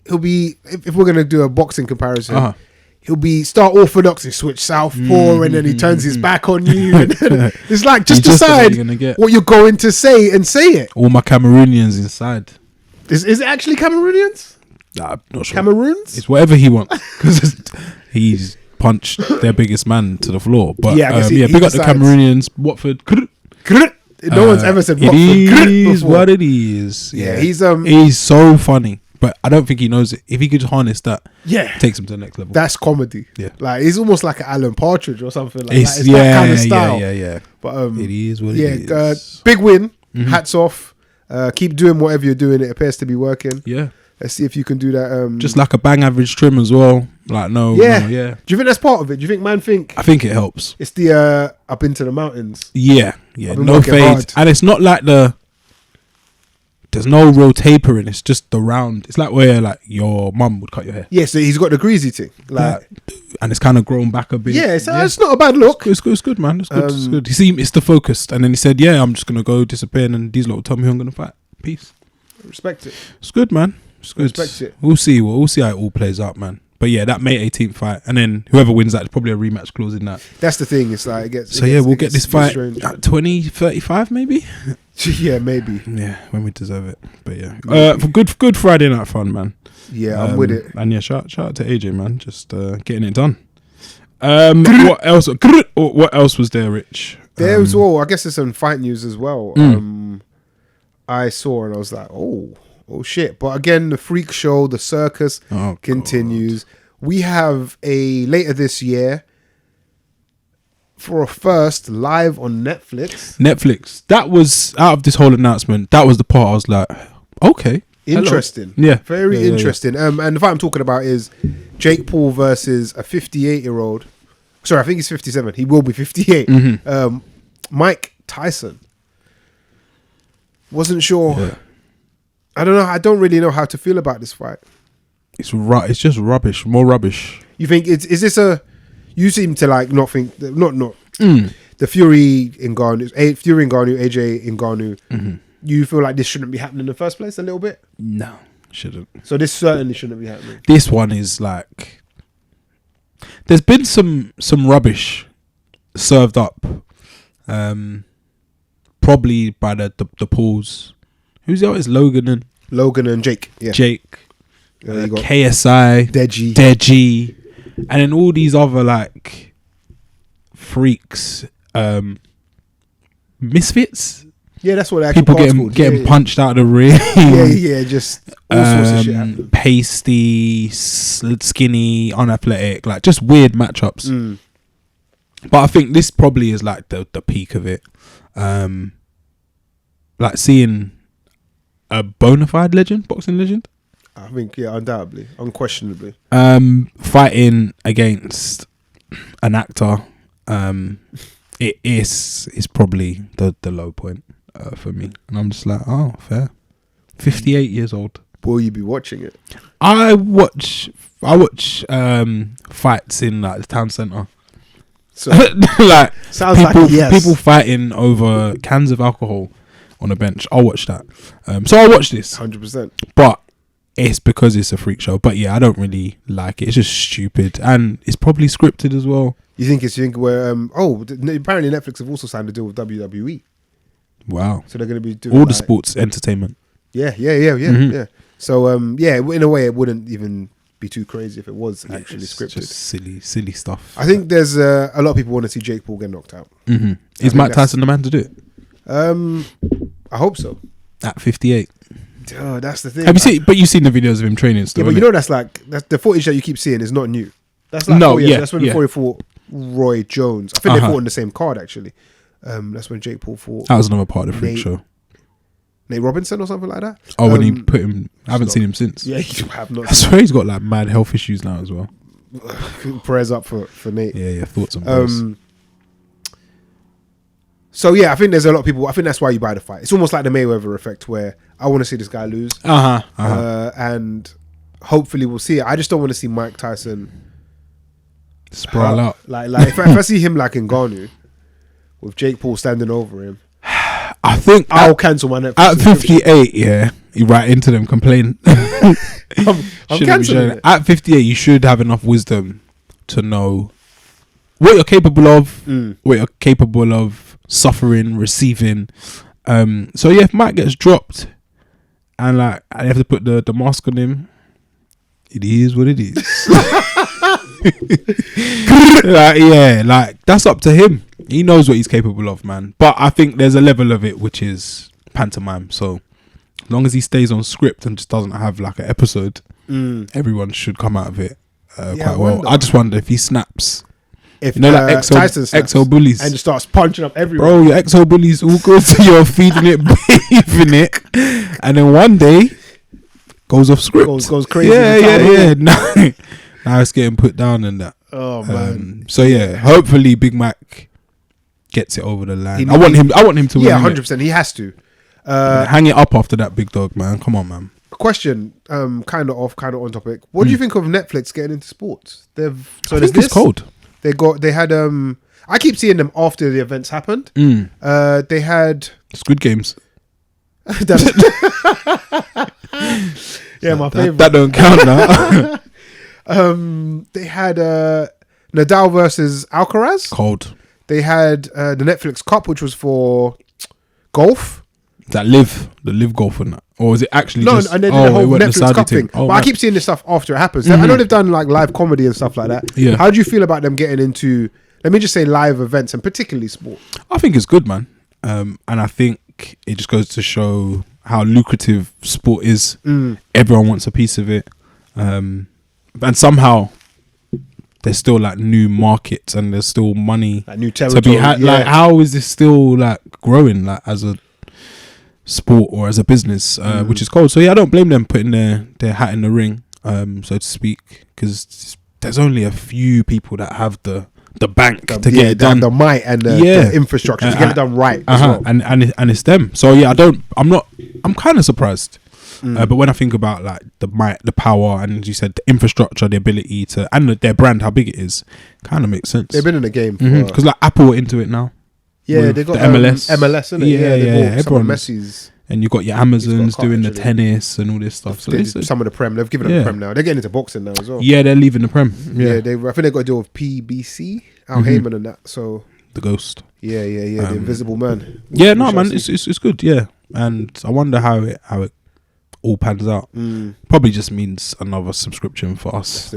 [SPEAKER 1] if we're gonna do a boxing comparison. He'll be start orthodox and switch southpaw, and then he turns his back on you. And it's like, just decide what you're going to say and say it.
[SPEAKER 2] All my Cameroonians inside.
[SPEAKER 1] Is it actually Cameroonians?
[SPEAKER 2] Nah, I'm not sure.
[SPEAKER 1] Cameroons?
[SPEAKER 2] It's whatever he wants, because he's punched their biggest man to the floor. But big up the Cameroonians. Watford.
[SPEAKER 1] No one's ever said Watford.
[SPEAKER 2] It is what it is.
[SPEAKER 1] Yeah,
[SPEAKER 2] he's so funny. But I don't think he knows it. If he could harness that, it takes him to the next level.
[SPEAKER 1] That's comedy.
[SPEAKER 2] Yeah,
[SPEAKER 1] like he's almost like an Alan Partridge or something like that. It's that kind of style.
[SPEAKER 2] Yeah.
[SPEAKER 1] But
[SPEAKER 2] it is what it is.
[SPEAKER 1] Big win. Hats off. Keep doing whatever you're doing. It appears to be working.
[SPEAKER 2] Yeah.
[SPEAKER 1] Let's see if you can do that. Just
[SPEAKER 2] like a bang average trim as well. Like no. Do you
[SPEAKER 1] think that's part of it? Do you think man think?
[SPEAKER 2] I think it helps.
[SPEAKER 1] It's the up into the mountains.
[SPEAKER 2] Yeah. No fade, and it's not like there's no real tapering. It's just the round. It's like where like your mum would cut your hair.
[SPEAKER 1] Yeah, so he's got the greasy thing, like,
[SPEAKER 2] and it's kind of grown back a bit.
[SPEAKER 1] Yeah, it's not a bad look.
[SPEAKER 2] It's good, man. It's good. It's good. It's the focused, and then he said, "Yeah, I'm just gonna go disappear, and these lot will tell me who I'm gonna fight." Peace.
[SPEAKER 1] Respect it.
[SPEAKER 2] It's good, man. It's good.
[SPEAKER 1] Respect it.
[SPEAKER 2] We'll see how it all plays out, man. But yeah, that May 18th fight, and then whoever wins that, is probably a rematch clause in that.
[SPEAKER 1] That's the thing. It's like
[SPEAKER 2] we'll get this fight at 2035, maybe.
[SPEAKER 1] Yeah, maybe.
[SPEAKER 2] Yeah, when we deserve it. But yeah, for good Friday night fun, man.
[SPEAKER 1] Yeah, I'm with it.
[SPEAKER 2] And yeah, shout out to AJ, man, just getting it done. What else? What else was there, Rich?
[SPEAKER 1] There was I guess there's some fight news as well. I saw and I was like, oh shit! But again, the freak show, the circus continues. God. We have later this year. For a first live on Netflix. That was out of this whole announcement. That was the part I was like, okay, interesting.
[SPEAKER 2] Hello. Yeah,
[SPEAKER 1] very interesting. Yeah. And the fight I'm talking about is Jake Paul versus a 58-year-old. Sorry, I think he's 57. He will be 58. Mike Tyson. Wasn't sure. Yeah. I don't know. I don't really know how to feel about this fight.
[SPEAKER 2] It's just rubbish. More rubbish.
[SPEAKER 1] You think is this a? You seem to like not think the Fury Ngannou, AJ Ngannou. You feel like this shouldn't be happening in the first place a little bit?
[SPEAKER 2] No, shouldn't.
[SPEAKER 1] So this certainly shouldn't be happening.
[SPEAKER 2] This one is like, there's been some rubbish served up, probably by the Pauls. Who's the artist? Logan and
[SPEAKER 1] Jake. Yeah.
[SPEAKER 2] Jake. KSI, Deji, and then all these other like freaks, misfits.
[SPEAKER 1] Yeah, that's what they
[SPEAKER 2] people getting punched out of the ring.
[SPEAKER 1] Just all sorts of shit happening.
[SPEAKER 2] Pasty, skinny, unathletic, like just weird matchups. But I think this probably is like the peak of it. Like seeing a bona fide legend, boxing legend.
[SPEAKER 1] I think, yeah, undoubtedly, unquestionably.
[SPEAKER 2] Fighting against an actor, it is probably the low point for me, and I'm just like, oh, fair. 58 years old.
[SPEAKER 1] Will you be watching it?
[SPEAKER 2] I watch fights in like the town centre.
[SPEAKER 1] So
[SPEAKER 2] like
[SPEAKER 1] sounds like yes.
[SPEAKER 2] People fighting over cans of alcohol on a bench. I'll watch that. So I'll watch this
[SPEAKER 1] 100%.
[SPEAKER 2] But it's because it's a freak show. But yeah, I don't really like it. It's just stupid, and it's probably scripted as well.
[SPEAKER 1] You think where apparently Netflix have also signed a deal with WWE.
[SPEAKER 2] Wow.
[SPEAKER 1] So they're going to be doing
[SPEAKER 2] all the sports entertainment.
[SPEAKER 1] Yeah. So in a way, it wouldn't even be too crazy if it was actually scripted.
[SPEAKER 2] Just silly stuff.
[SPEAKER 1] I think there's a lot of people want to see Jake Paul get knocked out.
[SPEAKER 2] Is Mike Tyson the man to do it?
[SPEAKER 1] I hope so.
[SPEAKER 2] At 58.
[SPEAKER 1] Oh, that's the thing.
[SPEAKER 2] Have you seen? But you've seen the videos of him training still.
[SPEAKER 1] Yeah, but you know that's the footage that you keep seeing is not new. That's like that's when before he fought Roy Jones. I think they fought on the same card actually. That's when Jake Paul fought.
[SPEAKER 2] That was another part of the freak show.
[SPEAKER 1] Nate Robinson or something like that.
[SPEAKER 2] Oh, when he put him, I haven't seen him since.
[SPEAKER 1] Yeah, you have not.
[SPEAKER 2] I swear he's got like mad health issues now as well.
[SPEAKER 1] Prayers up for Nate.
[SPEAKER 2] Yeah, thoughts on prayers.
[SPEAKER 1] So yeah, I think there's a lot of people. I think that's why you buy the fight. It's almost like the Mayweather effect, where I want to see this guy lose, and hopefully we'll see it. I just don't want to see Mike Tyson
[SPEAKER 2] sprawl out.
[SPEAKER 1] Like if I see him like Ngannou with Jake Paul standing over him,
[SPEAKER 2] I think
[SPEAKER 1] I'll cancel my Netflix.
[SPEAKER 2] At 58, yeah, you write into them, complain.
[SPEAKER 1] I'm cancelling it.
[SPEAKER 2] At 58, you should have enough wisdom to know what you're capable of, what you're capable of suffering, receiving. So yeah, if Mike gets dropped and like I have to put the mask on him, it is what it is. Like that's up to him. He knows what he's capable of, man. But I think there's a level of it which is pantomime. So as long as he stays on script and just doesn't have like an episode, everyone should come out of it quite well. I just wonder if he snaps.
[SPEAKER 1] If
[SPEAKER 2] like
[SPEAKER 1] Tyson
[SPEAKER 2] bullies
[SPEAKER 1] and just starts punching up everyone.
[SPEAKER 2] Bro, your exo bullies all good. So you're feeding it, bathing it, and then one day goes off script,
[SPEAKER 1] goes crazy.
[SPEAKER 2] Yeah. Now it's getting put down and that.
[SPEAKER 1] Oh man.
[SPEAKER 2] So yeah, hopefully Big Mac gets it over the line. I want him to win.
[SPEAKER 1] Yeah, 100%. He has to.
[SPEAKER 2] Hang it up after that, big dog, man. Come on, man.
[SPEAKER 1] Question, kind of off, kind of on topic. What do you think of Netflix getting into sports?
[SPEAKER 2] I think it's cold.
[SPEAKER 1] They had I keep seeing them after the events happened. They had
[SPEAKER 2] Squid Games.
[SPEAKER 1] Yeah, my favorite.
[SPEAKER 2] That don't count now.
[SPEAKER 1] They had Nadal versus Alcaraz.
[SPEAKER 2] Cold.
[SPEAKER 1] They had the Netflix Cup, which was for golf.
[SPEAKER 2] The live golf and that, or is it actually
[SPEAKER 1] no?
[SPEAKER 2] Just,
[SPEAKER 1] and they did the whole Netflix Cup thing.
[SPEAKER 2] Oh,
[SPEAKER 1] but I keep seeing this stuff after it happens. I know they've done like live comedy and stuff like that.
[SPEAKER 2] Yeah.
[SPEAKER 1] How do you feel about them getting into, let me just say, live events and particularly sport?
[SPEAKER 2] I think it's good, man. And I think it just goes to show how lucrative sport is. Everyone wants a piece of it, and somehow there's still like new markets and there's still money,
[SPEAKER 1] like new territory to be
[SPEAKER 2] had.
[SPEAKER 1] Yeah.
[SPEAKER 2] Like, how is this still like growing, like as a sport or as a business, which is cool. So yeah, I don't blame them putting their hat in the ring, so to speak, because there's only a few people that have the bank to get it done,
[SPEAKER 1] the might and the infrastructure to get it done right as well.
[SPEAKER 2] and it's them. So yeah, I'm kind of surprised. But when I think about like the might, the power, and as you said, the infrastructure, the ability to, and their brand, how big it is, kind of makes sense.
[SPEAKER 1] They've been in the game
[SPEAKER 2] because like Apple are into it now.
[SPEAKER 1] Yeah, they got
[SPEAKER 2] the MLS,
[SPEAKER 1] isn't it?
[SPEAKER 2] Yeah.
[SPEAKER 1] Everyone, Messi's,
[SPEAKER 2] and you got your Amazons doing the tennis and all this stuff. So
[SPEAKER 1] some of the Prem, they've given them the Prem now. They're getting into boxing now as well.
[SPEAKER 2] Yeah, they're leaving the Prem. Yeah,
[SPEAKER 1] I think they got to deal with PBC, Al Heyman, and that. So
[SPEAKER 2] the Ghost.
[SPEAKER 1] Yeah. The Invisible Man.
[SPEAKER 2] Yeah, no, man, it's good. Yeah, and I wonder how it all pans out. Probably just means another subscription for us.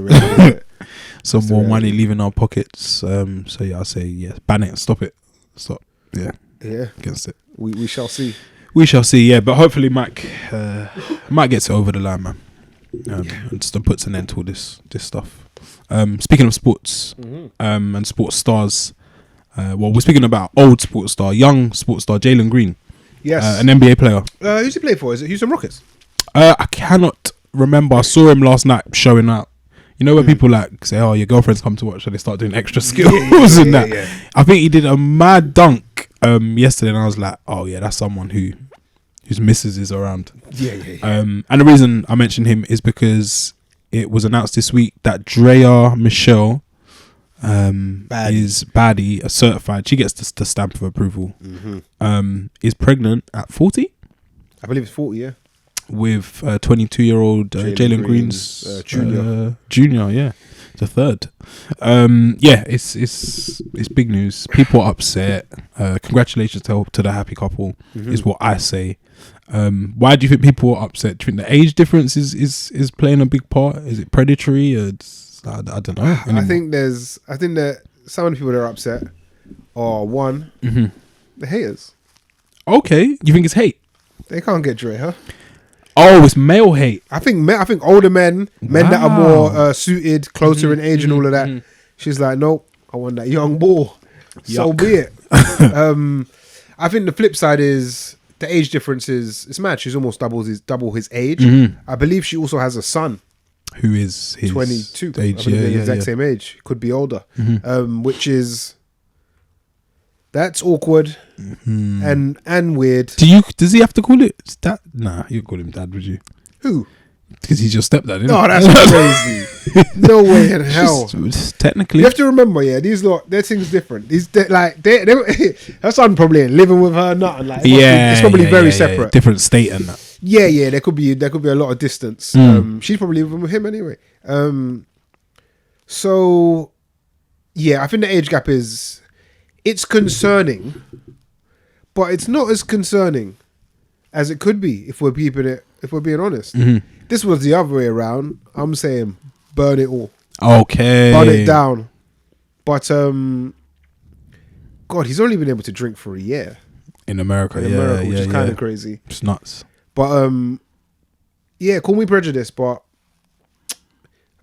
[SPEAKER 2] Some more money leaving our pockets. So yeah, I'll say yes. Ban it. Stop it. Stop. Yeah. Against it.
[SPEAKER 1] We shall see.
[SPEAKER 2] We shall see. Yeah, but hopefully Mike gets it over the line, man. And just puts an end to all this stuff. Speaking of sports, and sports stars. Well, we're speaking about old sports star, young sports star Jalen Green.
[SPEAKER 1] Yes,
[SPEAKER 2] an NBA player.
[SPEAKER 1] Who's he play for? Is it Houston Rockets?
[SPEAKER 2] I cannot remember. I saw him last night showing out. You know where people like say, "Oh, your girlfriend's come to watch," and they start doing extra skills and that. Yeah. I think he did a mad dunk yesterday, and I was like, "Oh yeah, that's someone whose missus is around."
[SPEAKER 1] Yeah.
[SPEAKER 2] And the reason I mentioned him is because it was announced this week that Draya Michelle is baddie, certified. She gets the stamp of approval. Is pregnant at 40.
[SPEAKER 1] I believe it's 40. Yeah.
[SPEAKER 2] With 22-year-old Jalen Green's junior, yeah, the third. Yeah, it's big news. People are upset. Congratulations to the happy couple. Is what I say. Why do you think people are upset? Do you think the age difference is playing a big part? Is it predatory? I don't know.
[SPEAKER 1] I think that some of the people that are upset are one, the haters.
[SPEAKER 2] Okay, you think it's hate?
[SPEAKER 1] They can't get Dre, huh?
[SPEAKER 2] Oh, it's male hate.
[SPEAKER 1] I think older men that are more suited, closer in age, and all of that. She's like, nope, I want that young ball. So be it. I think the flip side is the age difference it's mad. She's almost double his age. I believe she also has a son
[SPEAKER 2] who is his
[SPEAKER 1] 22.
[SPEAKER 2] Age,
[SPEAKER 1] the exact same age. Could be older. Which is that's awkward and weird.
[SPEAKER 2] Does he have to call it dad? Nah, you call him dad, would you?
[SPEAKER 1] Who?
[SPEAKER 2] Because he's your stepdad, isn't
[SPEAKER 1] No, that's crazy. No way in hell.
[SPEAKER 2] Just technically,
[SPEAKER 1] you have to remember, these lot, their thing's different. Her son probably ain't living with her, nothing like. It's probably very separate,
[SPEAKER 2] different state and that.
[SPEAKER 1] Yeah. There could be a lot of distance. She's probably living with him anyway. So, yeah, I think the age gap it's concerning, but it's not as concerning as it could be if we're being honest. This was the other way around. I'm saying burn it all.
[SPEAKER 2] Okay.
[SPEAKER 1] Burn it down. But God, he's only been able to drink for a year.
[SPEAKER 2] In America,
[SPEAKER 1] which is kind of crazy.
[SPEAKER 2] It's nuts.
[SPEAKER 1] But yeah, call me prejudiced, but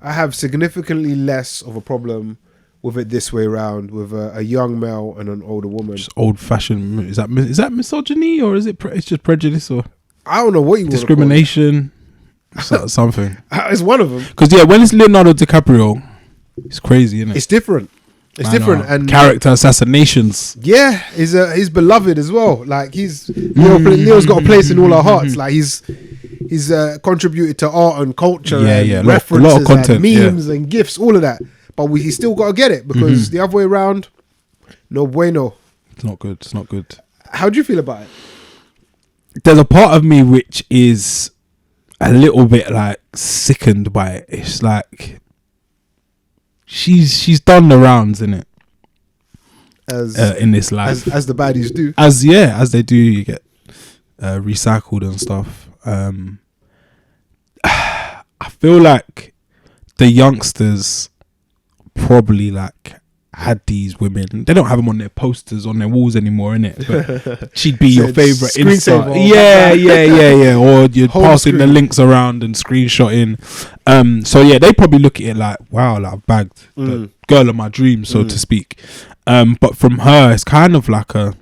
[SPEAKER 1] I have significantly less of a problem with it this way around, with a young male and an older woman. Just
[SPEAKER 2] old fashioned. Is that misogyny, or is it's just prejudice, or
[SPEAKER 1] I don't know what you
[SPEAKER 2] discrimination? Something.
[SPEAKER 1] It's one of them.
[SPEAKER 2] Because when it's Leonardo DiCaprio, it's crazy, isn't it?
[SPEAKER 1] It's different. It's different, and
[SPEAKER 2] character assassinations.
[SPEAKER 1] Yeah, he's beloved as well. Like Leo's got a place in all our hearts. Like he's contributed to art and culture, and references, a lot of content, and memes and gifts, all of that. But he still got to get it because the other way around, no bueno.
[SPEAKER 2] It's not good. It's not good.
[SPEAKER 1] How do you feel about it?
[SPEAKER 2] There's a part of me which is a little bit like sickened by it. It's like she's done the rounds, innit? In this life,
[SPEAKER 1] as the baddies do,
[SPEAKER 2] as they do, you get recycled and stuff. I feel like the youngsters probably like had these women. They don't have them on their posters on their walls anymore, innit? But she'd be your favorite Insta. Yeah. Or you're passing the links around and screenshotting. So yeah, they probably look at it like, wow, like I've bagged the girl of my dreams, so to speak. But from her, it's kind of like a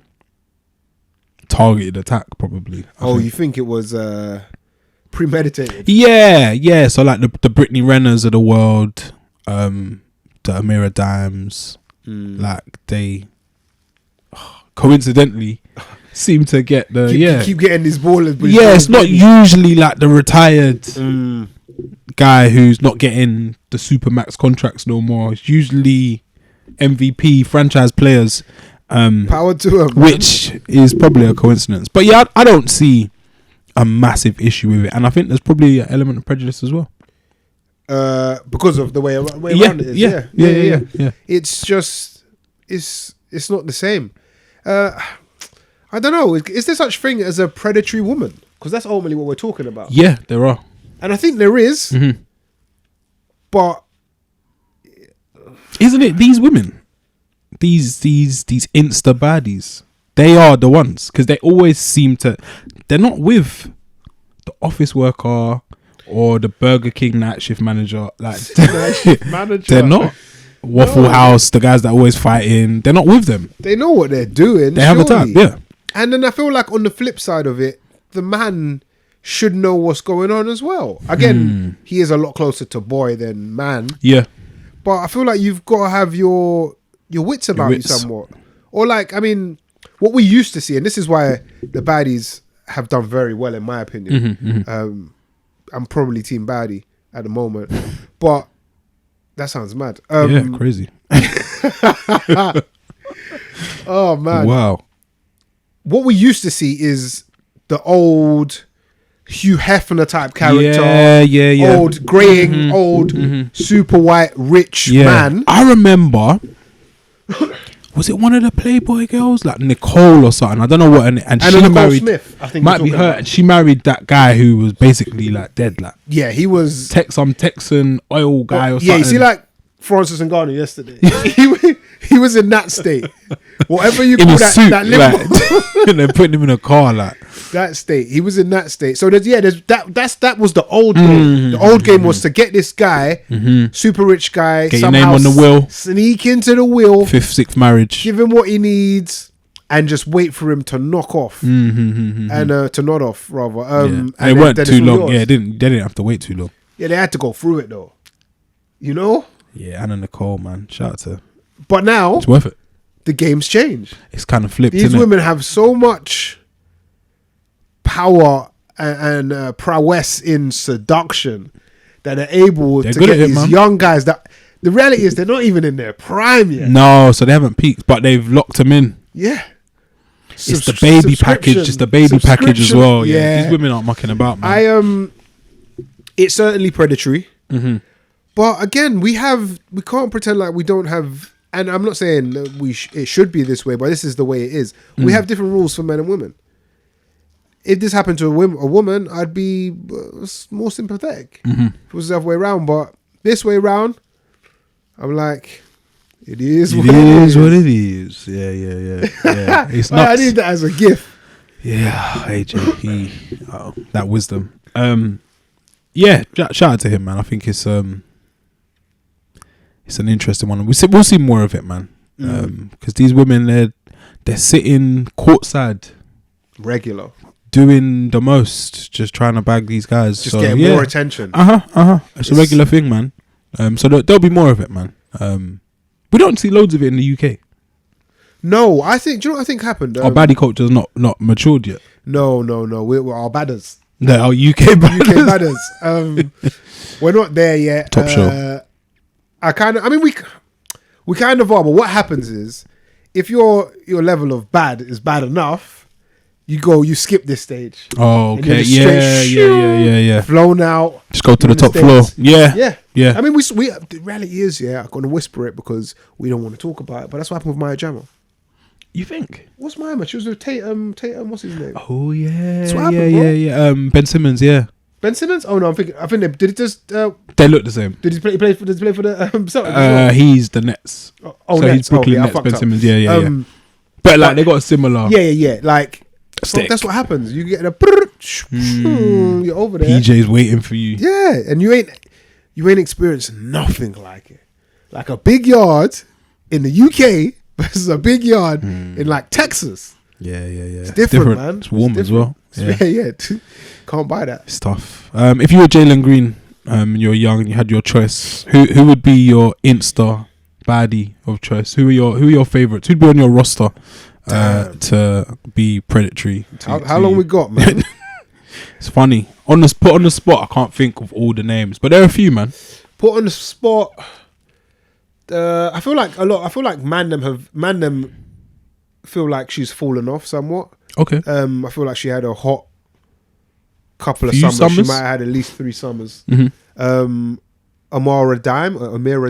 [SPEAKER 2] targeted attack, probably.
[SPEAKER 1] You think it was premeditated?
[SPEAKER 2] Yeah. So like the Brittany Renners of the world, the Amira Dimes, like they coincidentally seem to get
[SPEAKER 1] keep getting these ballers.
[SPEAKER 2] It's not usually like the retired guy who's not getting the supermax contracts no more. It's usually MVP franchise players.
[SPEAKER 1] Power to them,
[SPEAKER 2] which is probably a coincidence. But yeah, I don't see a massive issue with it, and I think there's probably an element of prejudice as well.
[SPEAKER 1] Because of the way around it is. Yeah. It's just it's not the same. I don't know. Is there such thing as a predatory woman? Because that's ultimately what we're talking about.
[SPEAKER 2] Yeah, there are.
[SPEAKER 1] And I think there is.
[SPEAKER 2] Mm-hmm.
[SPEAKER 1] But
[SPEAKER 2] isn't it these women? These insta baddies. They are the ones, because they always seem to. They're not with the office worker or the Burger King night shift manager. Like they're not. Waffle House, the guys that always fighting. They're not with them.
[SPEAKER 1] They know what they're doing.
[SPEAKER 2] They have a time. Yeah.
[SPEAKER 1] And then I feel like on the flip side of it, the man should know what's going on as well. Again, he is a lot closer to boy than man.
[SPEAKER 2] Yeah.
[SPEAKER 1] But I feel like you've got to have your wits about you somewhat. Or like, I mean, what we used to see, and this is why the baddies have done very well in my opinion. I'm probably team baddie at the moment. But that sounds mad.
[SPEAKER 2] Yeah, crazy.
[SPEAKER 1] Oh man.
[SPEAKER 2] Wow.
[SPEAKER 1] What we used to see is the old Hugh Hefner type character.
[SPEAKER 2] Yeah.
[SPEAKER 1] Old greying, super white, rich man.
[SPEAKER 2] I remember. Was it one of the Playboy girls, like Nicole or something? I don't know what. And she
[SPEAKER 1] Nicole
[SPEAKER 2] married.
[SPEAKER 1] Smith, I think
[SPEAKER 2] might be her. And she married that guy who was basically like dead. Like
[SPEAKER 1] he was
[SPEAKER 2] some Texan oil guy or something.
[SPEAKER 1] Yeah, you see, like Francis Ngannou yesterday. he was in that state. Whatever you
[SPEAKER 2] in
[SPEAKER 1] call
[SPEAKER 2] a
[SPEAKER 1] that,
[SPEAKER 2] suit,
[SPEAKER 1] that limbo.
[SPEAKER 2] like, and they're putting him in a car, like
[SPEAKER 1] that state. He was in that state. So that was the old game. The old game was to get this guy, super rich guy,
[SPEAKER 2] get your name on the wheel,
[SPEAKER 1] sneak into the wheel,
[SPEAKER 2] 5th, 6th marriage,
[SPEAKER 1] give him what he needs, and just wait for him to knock off and to nod off rather.
[SPEAKER 2] And it weren't too long. Yours. Yeah, they didn't have to wait too long.
[SPEAKER 1] Yeah, they had to go through it though. You know.
[SPEAKER 2] Yeah, Anna Nicole, man, shout out to her.
[SPEAKER 1] But now
[SPEAKER 2] it's worth it.
[SPEAKER 1] The game's changed.
[SPEAKER 2] It's kind of flipped.
[SPEAKER 1] These women have so much power and prowess in seduction that they're able to get these young guys. That the reality is they're not even in their prime yet.
[SPEAKER 2] No, so they haven't peaked, but they've locked them in.
[SPEAKER 1] Yeah,
[SPEAKER 2] it's the baby package. Just the baby package as well. Yeah, these women aren't mucking about, man.
[SPEAKER 1] It's certainly predatory. But again, we can't pretend like we don't have. And I'm not saying that it should be this way, but this is the way it is. We have different rules for men and women. If this happened to a woman, I'd be more sympathetic. If it was the other way around, but this way around, I'm like, it is what it is.
[SPEAKER 2] Yeah. It's nuts.
[SPEAKER 1] I need that as a gift.
[SPEAKER 2] Yeah, AJ, that wisdom. Yeah, shout out to him, man. I think it's an interesting one. We'll see more of it, man. Because these women, they're sitting courtside,
[SPEAKER 1] regular, doing
[SPEAKER 2] the most, just trying to bag these guys,
[SPEAKER 1] just getting more attention.
[SPEAKER 2] It's a regular thing, man. So there'll be more of it, man. We don't see loads of it in the UK.
[SPEAKER 1] No, I think. Do you know what I think happened?
[SPEAKER 2] Our baddie culture's not matured yet.
[SPEAKER 1] No. We're our badders.
[SPEAKER 2] No, our UK
[SPEAKER 1] badders. We're not there yet.
[SPEAKER 2] Top show.
[SPEAKER 1] We kind of are, but what happens is if your level of bad is bad enough, you skip this stage.
[SPEAKER 2] Oh, okay. Yeah.
[SPEAKER 1] Flown out.
[SPEAKER 2] Just go to the top floor. Yeah.
[SPEAKER 1] I mean, we the reality is, I'm going to whisper it because we don't want to talk about it, but that's what happened with Maya Jama.
[SPEAKER 2] You think?
[SPEAKER 1] What's Maya? She was with Tatum, what's his name?
[SPEAKER 2] Oh, yeah.
[SPEAKER 1] That's what happened, bro.
[SPEAKER 2] Ben Simmons, yeah.
[SPEAKER 1] Ben Simmons? Oh no, I think they did it just.
[SPEAKER 2] They look the same.
[SPEAKER 1] Did he play for the Celtics?
[SPEAKER 2] He's the Nets.
[SPEAKER 1] So
[SPEAKER 2] Nets. He's Brooklyn Nets. Ben Simmons. Yeah. But like they got a similar.
[SPEAKER 1] Yeah. Like that's what happens. You get you're over there.
[SPEAKER 2] PJ's waiting for you.
[SPEAKER 1] Yeah, and you ain't experienced nothing like it. Like a big yard in the UK versus a big yard in like Texas.
[SPEAKER 2] Yeah.
[SPEAKER 1] It's different, man.
[SPEAKER 2] It's warm as well.
[SPEAKER 1] Yeah. Can't buy that.
[SPEAKER 2] It's tough. If you were Jalen Green, you're young and you had your choice, who would be your insta baddie of choice? Who are your favourites? Who'd be on your roster to be predatory?
[SPEAKER 1] How long we got, man?
[SPEAKER 2] It's funny. Put on the spot, I can't think of all the names, but there are a few, man.
[SPEAKER 1] Put on the spot. I feel like Mandem feel like she's fallen off somewhat.
[SPEAKER 2] Okay.
[SPEAKER 1] I feel like she had a hot couple of summers. She might have had at least 3 summers. Amira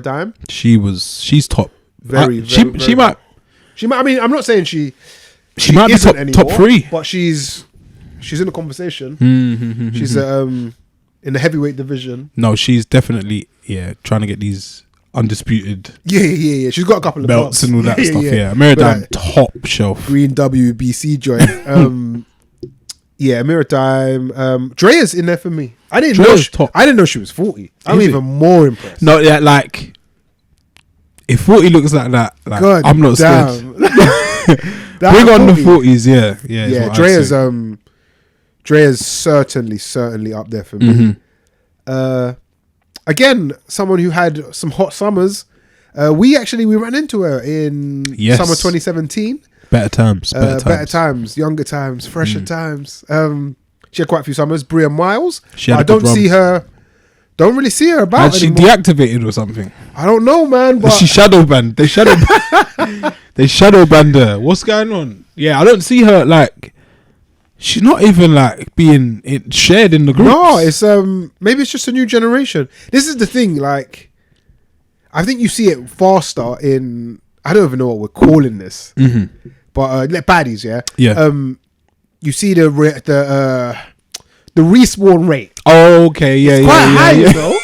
[SPEAKER 1] Dime.
[SPEAKER 2] She's top.
[SPEAKER 1] Very.
[SPEAKER 2] She might.
[SPEAKER 1] I mean, I'm not saying she
[SPEAKER 2] might be top 3,
[SPEAKER 1] but she's she's in the conversation.
[SPEAKER 2] Mm-hmm.
[SPEAKER 1] She's in the heavyweight division.
[SPEAKER 2] No, she's definitely trying to get these undisputed.
[SPEAKER 1] Yeah. She's got a couple of
[SPEAKER 2] belts and all that stuff. Yeah, Maritime top shelf.
[SPEAKER 1] Green WBC joint. Yeah, Maritime. Draya's in there for me. I didn't know she was 40. I'm even more impressed.
[SPEAKER 2] No, yeah, like if 40 looks like that, like, God, I'm not scared. Bring on the 40s, yeah.
[SPEAKER 1] Draya's certainly up there for me. Again, someone who had some hot summers. We ran into her in summer 2017.
[SPEAKER 2] Better times,
[SPEAKER 1] younger times, fresher times. She had quite a few summers. Bria Miles.
[SPEAKER 2] I don't
[SPEAKER 1] really see her about.
[SPEAKER 2] Had she deactivated or something?
[SPEAKER 1] I don't know, man. But
[SPEAKER 2] she shadow banned. They shadow banned her. What's going on? Yeah, I don't see her like. She's not even like being shared in the groups.
[SPEAKER 1] No, it's maybe it's just a new generation. This is the thing. Like, I think you see it faster in. I don't even know what we're calling this, but baddies, yeah. You see the respawn rate.
[SPEAKER 2] Oh, okay, yeah,
[SPEAKER 1] it's quite high, you know.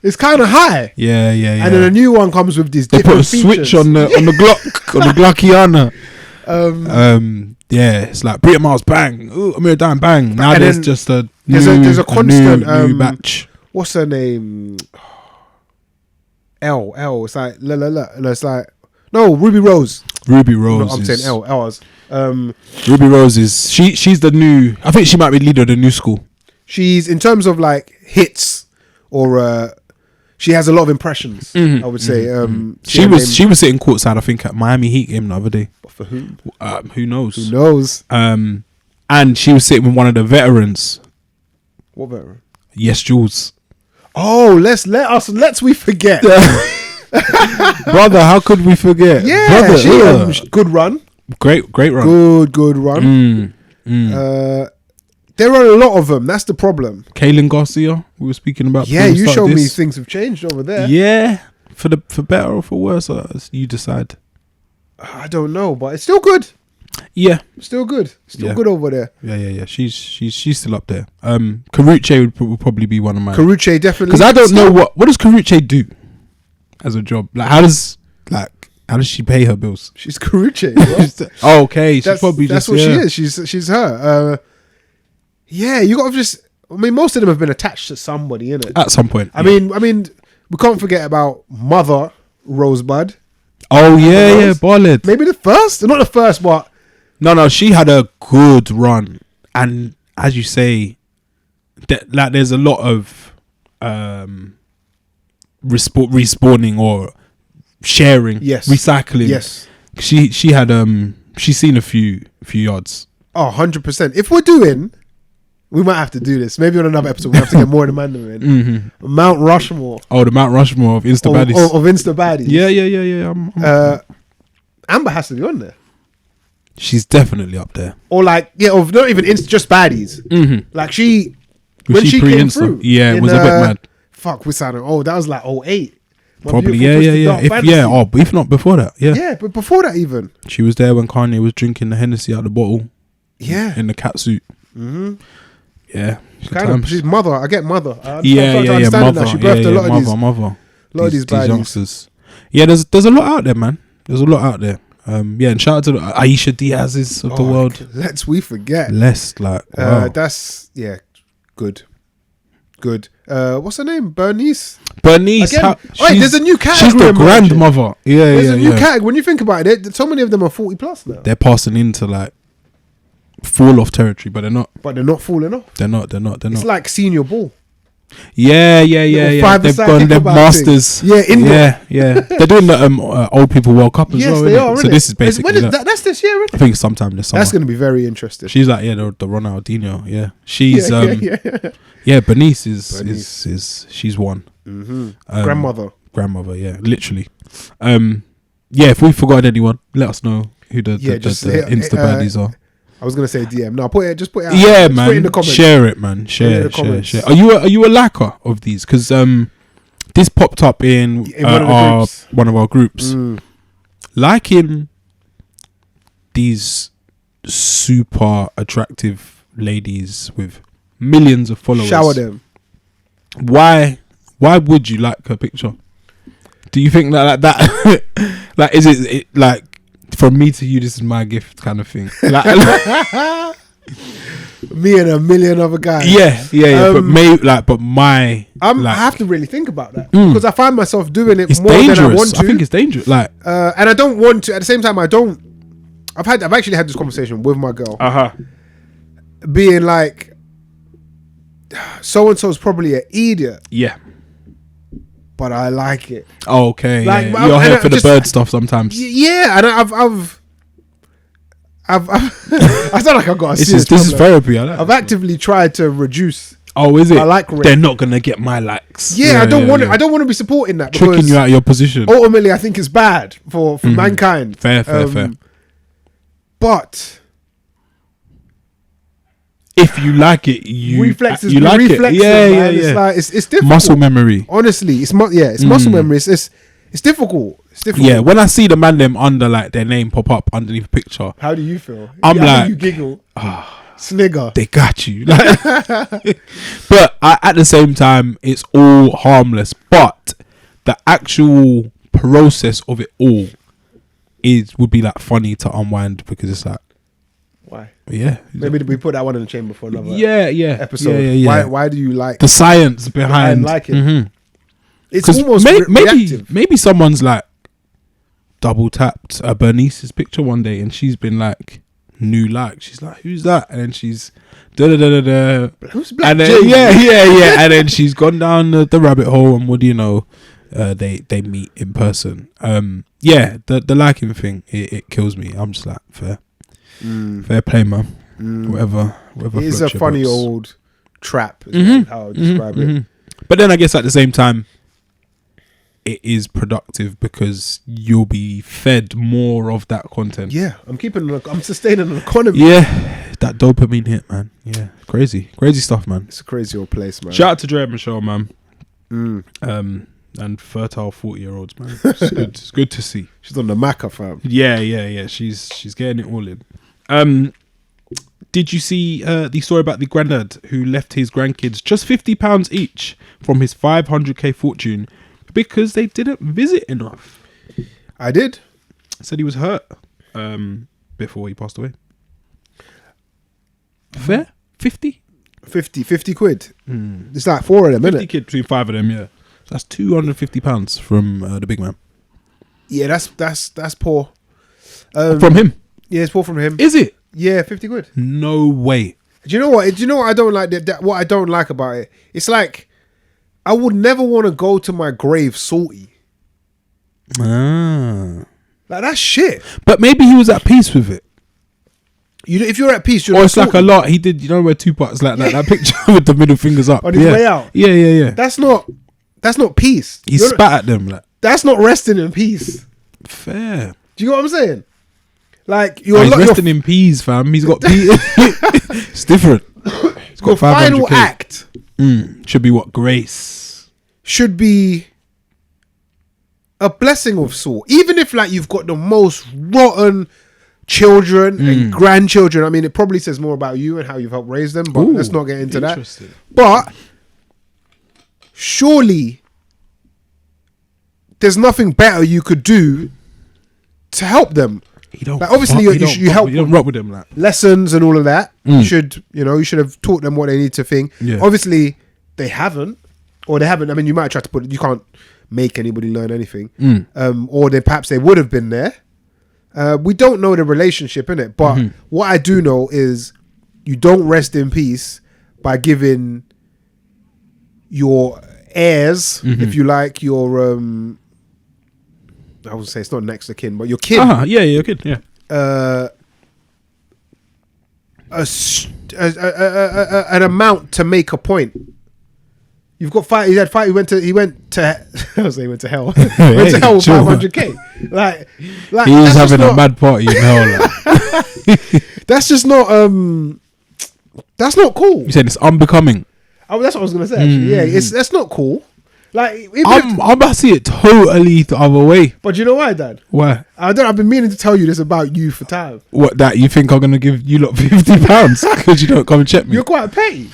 [SPEAKER 1] It's kind of high.
[SPEAKER 2] Yeah.
[SPEAKER 1] And then a new one comes with these.
[SPEAKER 2] They
[SPEAKER 1] different
[SPEAKER 2] put a
[SPEAKER 1] features.
[SPEAKER 2] switch on the Glock on the Glockiana. Yeah, it's like Bria Miles, bang. Ooh, Amir Dime, bang. Now there's just a
[SPEAKER 1] there's a constant
[SPEAKER 2] new batch.
[SPEAKER 1] What's her name? L. It's like la. It's like no Ruby Rose.
[SPEAKER 2] Ruby Rose.
[SPEAKER 1] No, I'm saying L's.
[SPEAKER 2] Ruby Rose is she's the new. I think she might be leader of the new school.
[SPEAKER 1] She's in terms of like hits or she has a lot of impressions. I would say.
[SPEAKER 2] She was sitting courtside, I think, at Miami Heat game the other day.
[SPEAKER 1] For whom?
[SPEAKER 2] Who knows?
[SPEAKER 1] Who knows?
[SPEAKER 2] And she was sitting with one of the veterans.
[SPEAKER 1] What veteran?
[SPEAKER 2] Yes, Jules.
[SPEAKER 1] Oh, let's we forget.
[SPEAKER 2] Brother, how could we forget?
[SPEAKER 1] Yeah,
[SPEAKER 2] brother,
[SPEAKER 1] good run.
[SPEAKER 2] Great run.
[SPEAKER 1] Good run. There are a lot of them. That's the problem.
[SPEAKER 2] Kaylin Garcia, we were speaking about.
[SPEAKER 1] Yeah, you showed me things have changed over there.
[SPEAKER 2] Yeah, for better or for worse, you decide.
[SPEAKER 1] I don't know, but it's still good.
[SPEAKER 2] Yeah,
[SPEAKER 1] still good. Good over there.
[SPEAKER 2] Yeah. She's still up there. Karuche would probably be one of mine.
[SPEAKER 1] Karuche definitely.
[SPEAKER 2] Because I don't know what does Karuche do as a job. Like how does she pay her bills?
[SPEAKER 1] She's Karuche.
[SPEAKER 2] Oh, okay, she's probably
[SPEAKER 1] that's
[SPEAKER 2] just
[SPEAKER 1] what she is. She's her. Yeah, you got to just. I mean, most of them have been attached to somebody, innit?
[SPEAKER 2] At some point.
[SPEAKER 1] I mean, we can't forget about Mother Rosebud.
[SPEAKER 2] Oh yeah, Ballad.
[SPEAKER 1] Maybe the first, not the first, but
[SPEAKER 2] no. She had a good run, and as you say, there's a lot of respawning or sharing, recycling.
[SPEAKER 1] Yes,
[SPEAKER 2] she had she's seen a few yards.
[SPEAKER 1] Oh, 100%. If we're doing. We might have to do this. Maybe on another episode, we have to get more of the Mandem in. Mount Rushmore.
[SPEAKER 2] Oh, the Mount Rushmore of Insta baddies.
[SPEAKER 1] Of Insta baddies.
[SPEAKER 2] Yeah.
[SPEAKER 1] Amber has to be on there.
[SPEAKER 2] She's definitely up there.
[SPEAKER 1] Or like, of not even just baddies. Like when she came through.
[SPEAKER 2] Yeah, it was a bit mad.
[SPEAKER 1] Fuck, we sounded. Oh, that was like 08.
[SPEAKER 2] Probably, yeah. If not before that, yeah.
[SPEAKER 1] Yeah, but before that even.
[SPEAKER 2] She was there when Kanye was drinking the Hennessy out of the bottle.
[SPEAKER 1] Yeah.
[SPEAKER 2] In the cat suit. Yeah,
[SPEAKER 1] she's mother. I get mother.
[SPEAKER 2] Yeah, mother.
[SPEAKER 1] She birthed a lot of
[SPEAKER 2] these
[SPEAKER 1] baddies.
[SPEAKER 2] youngsters. Yeah, there's a lot out there, man. There's a lot out there. And shout out to the Aisha Diaz's of the world.
[SPEAKER 1] Lest we forget.
[SPEAKER 2] Wow.
[SPEAKER 1] That's good. What's her name? Bernice.
[SPEAKER 2] Again,
[SPEAKER 1] there's a new category.
[SPEAKER 2] She's the grandmother.
[SPEAKER 1] There's a new category. When you think about it, so many of them are 40 plus now.
[SPEAKER 2] They're passing into like fall off territory, but they're not.
[SPEAKER 1] But they're not falling off.
[SPEAKER 2] They're not.
[SPEAKER 1] It's like senior ball.
[SPEAKER 2] Yeah. They've gone. They're masters.
[SPEAKER 1] Thing.
[SPEAKER 2] Yeah. They're doing the old people World Cup as well.
[SPEAKER 1] Yes, they are.
[SPEAKER 2] So this is basically
[SPEAKER 1] that's this year.
[SPEAKER 2] I think sometime this summer.
[SPEAKER 1] That's going to be very interesting.
[SPEAKER 2] She's like the Ronaldinho. Yeah, she's Bernice is she's one. Grandmother. Yeah, literally. If we forgot anyone, let us know who the Insta baddies are.
[SPEAKER 1] I was gonna say DM. No, just put it out.
[SPEAKER 2] Yeah, man.
[SPEAKER 1] Put it in the comments.
[SPEAKER 2] Share it, man. Share. Are you a liker of these? Because this popped up in one of our groups. Liking these super attractive ladies with millions of followers.
[SPEAKER 1] Shower them.
[SPEAKER 2] Why would you like her picture? Do you think that like is it like from me to you, this is my gift kind of thing? Like,
[SPEAKER 1] me and a million other guys.
[SPEAKER 2] Yeah. But I
[SPEAKER 1] have to really think about that because I find myself doing it more
[SPEAKER 2] dangerous.
[SPEAKER 1] than I want to.
[SPEAKER 2] I think it's dangerous. Like,
[SPEAKER 1] and I don't want to. At the same time, I don't. I've actually had this conversation with my girl. Being like, so and so is probably an idiot.
[SPEAKER 2] Yeah.
[SPEAKER 1] But I like it.
[SPEAKER 2] Oh, okay.
[SPEAKER 1] Like,
[SPEAKER 2] yeah. You're here for the bird stuff sometimes.
[SPEAKER 1] Yeah, and I've I sound like I've got a serious
[SPEAKER 2] this is therapy.
[SPEAKER 1] I've actively tried to reduce.
[SPEAKER 2] Oh, is it?
[SPEAKER 1] I like rate.
[SPEAKER 2] They're not gonna get my likes.
[SPEAKER 1] Yeah, I don't want to. I don't want to be supporting that.
[SPEAKER 2] Tricking you out of your position.
[SPEAKER 1] Ultimately, I think it's bad for mankind.
[SPEAKER 2] Fair.
[SPEAKER 1] But
[SPEAKER 2] if you like it, you like it.
[SPEAKER 1] Yeah. It's like it's difficult.
[SPEAKER 2] Muscle memory.
[SPEAKER 1] Honestly, it's muscle memory. It's difficult. It's difficult.
[SPEAKER 2] Yeah, when I see the Mandem under like their name pop up underneath a picture,
[SPEAKER 1] how do you feel?
[SPEAKER 2] I'm like,
[SPEAKER 1] you giggle, snigger.
[SPEAKER 2] They got you. But at the same time, it's all harmless. But the actual process of it all would be like funny to unwind because it's like,
[SPEAKER 1] why?
[SPEAKER 2] Yeah,
[SPEAKER 1] maybe we put that one in the chamber for another.
[SPEAKER 2] Episode.
[SPEAKER 1] Yeah. Why do you like
[SPEAKER 2] the science behind
[SPEAKER 1] like it?
[SPEAKER 2] Mm-hmm.
[SPEAKER 1] It's almost reactive.
[SPEAKER 2] Maybe someone's like double tapped Bernice's picture one day and she's been like new like. She's like, who's that? And then she's da.
[SPEAKER 1] Who's Black
[SPEAKER 2] and then,
[SPEAKER 1] Jay?
[SPEAKER 2] Yeah. And then she's gone down the rabbit hole and what do you know? They meet in person. The liking thing it kills me. I'm just like fair play, man. Whatever.
[SPEAKER 1] It is a funny old trap. Is how I would describe it.
[SPEAKER 2] But then I guess at the same time, it is productive because you'll be fed more of that content.
[SPEAKER 1] Yeah, I'm sustaining an economy.
[SPEAKER 2] Yeah, that dopamine hit, man. Yeah, crazy stuff, man.
[SPEAKER 1] It's a crazy old place, man.
[SPEAKER 2] Shout out to Draya Michelle, man. And fertile 40-year-olds, man. It's good to see.
[SPEAKER 1] She's on the Maca, fam.
[SPEAKER 2] Yeah. She's getting it all in. Did you see the story about the Grandad who left his grandkids just £50 each from his 500k fortune because they didn't visit enough?
[SPEAKER 1] I did.
[SPEAKER 2] Said he was hurt before he passed away. Fair? 50
[SPEAKER 1] quid. It's like 4 of them,
[SPEAKER 2] 50
[SPEAKER 1] isn't it?
[SPEAKER 2] quid between 5 of them, yeah. So that's £250 from the big man.
[SPEAKER 1] Yeah, that's poor.
[SPEAKER 2] From him?
[SPEAKER 1] Yeah, it's poor from him.
[SPEAKER 2] Is it?
[SPEAKER 1] Yeah, 50 quid.
[SPEAKER 2] No way.
[SPEAKER 1] Do you know what? I don't like? What I don't like about it? It's like I would never want to go to my grave salty. Like that's shit.
[SPEAKER 2] But maybe he was at peace with it.
[SPEAKER 1] If you're at peace, you're
[SPEAKER 2] or
[SPEAKER 1] not
[SPEAKER 2] it's
[SPEAKER 1] salty.
[SPEAKER 2] like a lot. He did. You know where Tupac's like that picture with the middle fingers up
[SPEAKER 1] on his way out.
[SPEAKER 2] Yeah.
[SPEAKER 1] That's not peace.
[SPEAKER 2] He spat at them. Like
[SPEAKER 1] that's not resting in peace.
[SPEAKER 2] Fair.
[SPEAKER 1] Do you know what I'm saying? Like
[SPEAKER 2] he's resting in peas, fam. He's got peas. It's different. He's got
[SPEAKER 1] your final act
[SPEAKER 2] should be what? Grace.
[SPEAKER 1] Should be a blessing of sort. Even if like you've got the most rotten children and grandchildren. I mean, it probably says more about you and how you've helped raise them, but let's not get into that. But surely there's nothing better you could do to help them. Like obviously you help.
[SPEAKER 2] You don't rock with them like
[SPEAKER 1] lessons and all of that. You should have taught them what they need to think.
[SPEAKER 2] Yeah.
[SPEAKER 1] Obviously they haven't, or they haven't. I mean, you might try to put. You can't make anybody learn anything. Or perhaps they would have been there. We don't know the relationship in it, but what I do know is you don't rest in peace by giving your heirs, if you like, your I would say it's not next of kin, but your kid.
[SPEAKER 2] Your kid. Yeah.
[SPEAKER 1] An amount to make a point. You've got five. He had five. He went to. I was saying he went to hell. Went to hell with 500k. Like
[SPEAKER 2] he was having a mad party in hell. Like.
[SPEAKER 1] That's just not. That's not cool.
[SPEAKER 2] You said it's unbecoming.
[SPEAKER 1] Oh, that's what I was gonna say. Actually. Yeah, that's not cool. Like,
[SPEAKER 2] I'm about to see it totally the other way.
[SPEAKER 1] But you know why, Dad?
[SPEAKER 2] Why?
[SPEAKER 1] I've been meaning to tell you this about you for time.
[SPEAKER 2] What, that you think I'm gonna give you lot £50 because you don't come and check me?
[SPEAKER 1] You're quite petty.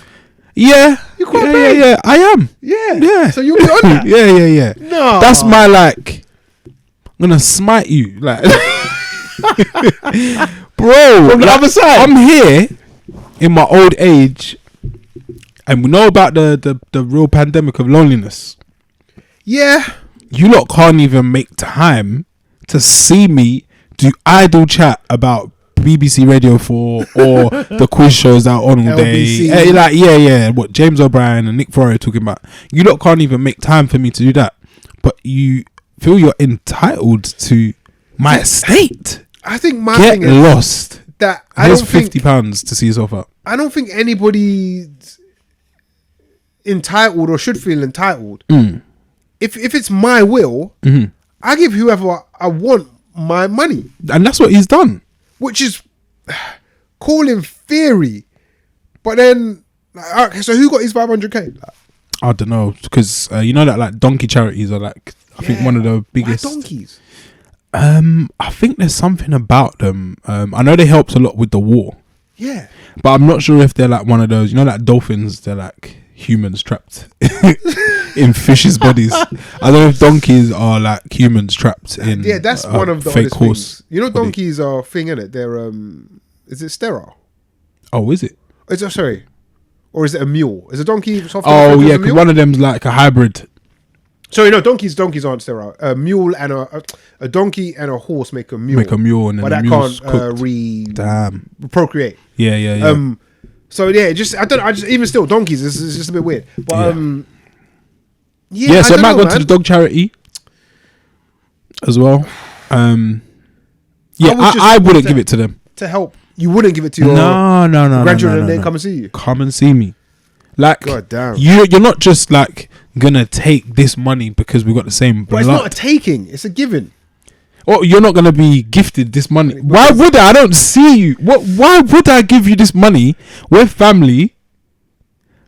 [SPEAKER 2] Yeah.
[SPEAKER 1] You're quite petty.
[SPEAKER 2] Yeah. I am.
[SPEAKER 1] Yeah. So you'll be on that.
[SPEAKER 2] Yeah.
[SPEAKER 1] No.
[SPEAKER 2] That's my like. I'm gonna smite you, like, bro.
[SPEAKER 1] From the other side.
[SPEAKER 2] I'm here in my old age, and we know about the real pandemic of loneliness.
[SPEAKER 1] Yeah.
[SPEAKER 2] You lot can't even make time to see me do idle chat about BBC Radio 4 or the quiz shows out on all
[SPEAKER 1] LBC.
[SPEAKER 2] day. Like, yeah. What James O'Brien and Nick Ferrari are talking about. You lot can't even make time for me to do that. But you feel you're entitled to my estate.
[SPEAKER 1] I think my
[SPEAKER 2] Get
[SPEAKER 1] thing is
[SPEAKER 2] lost.
[SPEAKER 1] that
[SPEAKER 2] Here's £50 to see yourself out.
[SPEAKER 1] I don't think anybody's entitled or should feel entitled. If it's my will, I give whoever I want my money.
[SPEAKER 2] And that's what he's done.
[SPEAKER 1] Which is cool in theory. But then, like, okay, so who got his 500k? Like,
[SPEAKER 2] I don't know. Because you know that like donkey charities are like, I think one of the biggest.
[SPEAKER 1] Why donkeys?
[SPEAKER 2] I think there's something about them. I know they helped a lot with the war.
[SPEAKER 1] Yeah.
[SPEAKER 2] But I'm not sure if they're like one of those, you know, like dolphins, they're like humans trapped in fishes' bodies. I don't know if donkeys are like humans trapped in.
[SPEAKER 1] Yeah, that's one of the
[SPEAKER 2] fake
[SPEAKER 1] oddest
[SPEAKER 2] horse
[SPEAKER 1] things. You know,
[SPEAKER 2] body.
[SPEAKER 1] donkeys are a thing, innit? They're is it sterile?
[SPEAKER 2] Oh, is it?
[SPEAKER 1] Is it, sorry, or is it a mule? Is a donkey soft?
[SPEAKER 2] Oh yeah, because one of them's like a hybrid.
[SPEAKER 1] Sorry, no, donkeys aren't sterile. A mule and a donkey and a horse make a mule.
[SPEAKER 2] And then
[SPEAKER 1] but
[SPEAKER 2] the
[SPEAKER 1] that
[SPEAKER 2] mule's
[SPEAKER 1] can't
[SPEAKER 2] Damn.
[SPEAKER 1] procreate.
[SPEAKER 2] Yeah.
[SPEAKER 1] So yeah, even still donkeys. It's just a bit weird. But
[SPEAKER 2] yeah. So
[SPEAKER 1] I
[SPEAKER 2] it might
[SPEAKER 1] don't know,
[SPEAKER 2] go to the dog charity as well. Yeah, I wouldn't give it to them
[SPEAKER 1] to help. You wouldn't give it to your grandchildren. They come and see you.
[SPEAKER 2] Come and see me. Like,
[SPEAKER 1] God damn.
[SPEAKER 2] You're not just like gonna take this money because we got the same blood.
[SPEAKER 1] But it's not a taking; it's a giving.
[SPEAKER 2] Or you're not gonna be gifted this money. Why would I? I don't see you. Why would I give you this money? We're family.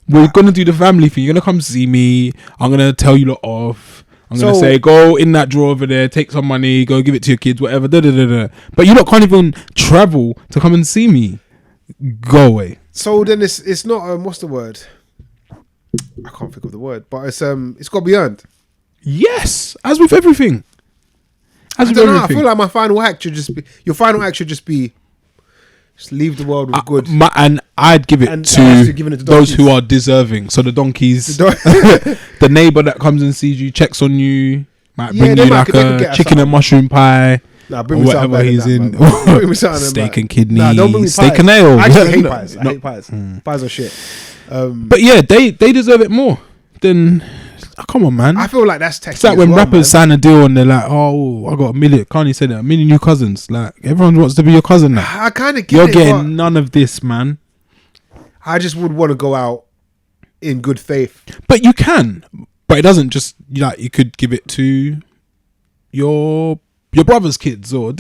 [SPEAKER 2] We're gonna do the family thing. You're gonna come see me. I'm gonna tell you lot off. I'm gonna say, go in that drawer over there, take some money, go give it to your kids, whatever. But you lot can't even travel to come and see me. Go away.
[SPEAKER 1] So then it's not what's the word? I can't think of the word, but it's got to be earned.
[SPEAKER 2] Yes, as with everything.
[SPEAKER 1] I don't know. I feel like my final act should just be your final act should just be just leave the world with good.
[SPEAKER 2] And I'd give it to those who are deserving. So the donkeys, the neighbour that comes and sees you, checks on you, might bring you like a chicken and mushroom pie.
[SPEAKER 1] Nah,
[SPEAKER 2] or whatever he's in. Steak and kidney, steak and ale.
[SPEAKER 1] I actually hate pies. I hate pies. Pies are shit.
[SPEAKER 2] But yeah, they deserve it more than. Come on, man.
[SPEAKER 1] I feel like that's texting.
[SPEAKER 2] It's like when rappers sign a deal and they're like, "Oh, I got a million." Kanye said that, a million new cousins. Like everyone wants to be your cousin now.
[SPEAKER 1] I kind of get
[SPEAKER 2] You're
[SPEAKER 1] it.
[SPEAKER 2] getting none of this, man.
[SPEAKER 1] I just would want to go out in good faith.
[SPEAKER 2] But you can. But it doesn't just like you could give it to your brother's kids or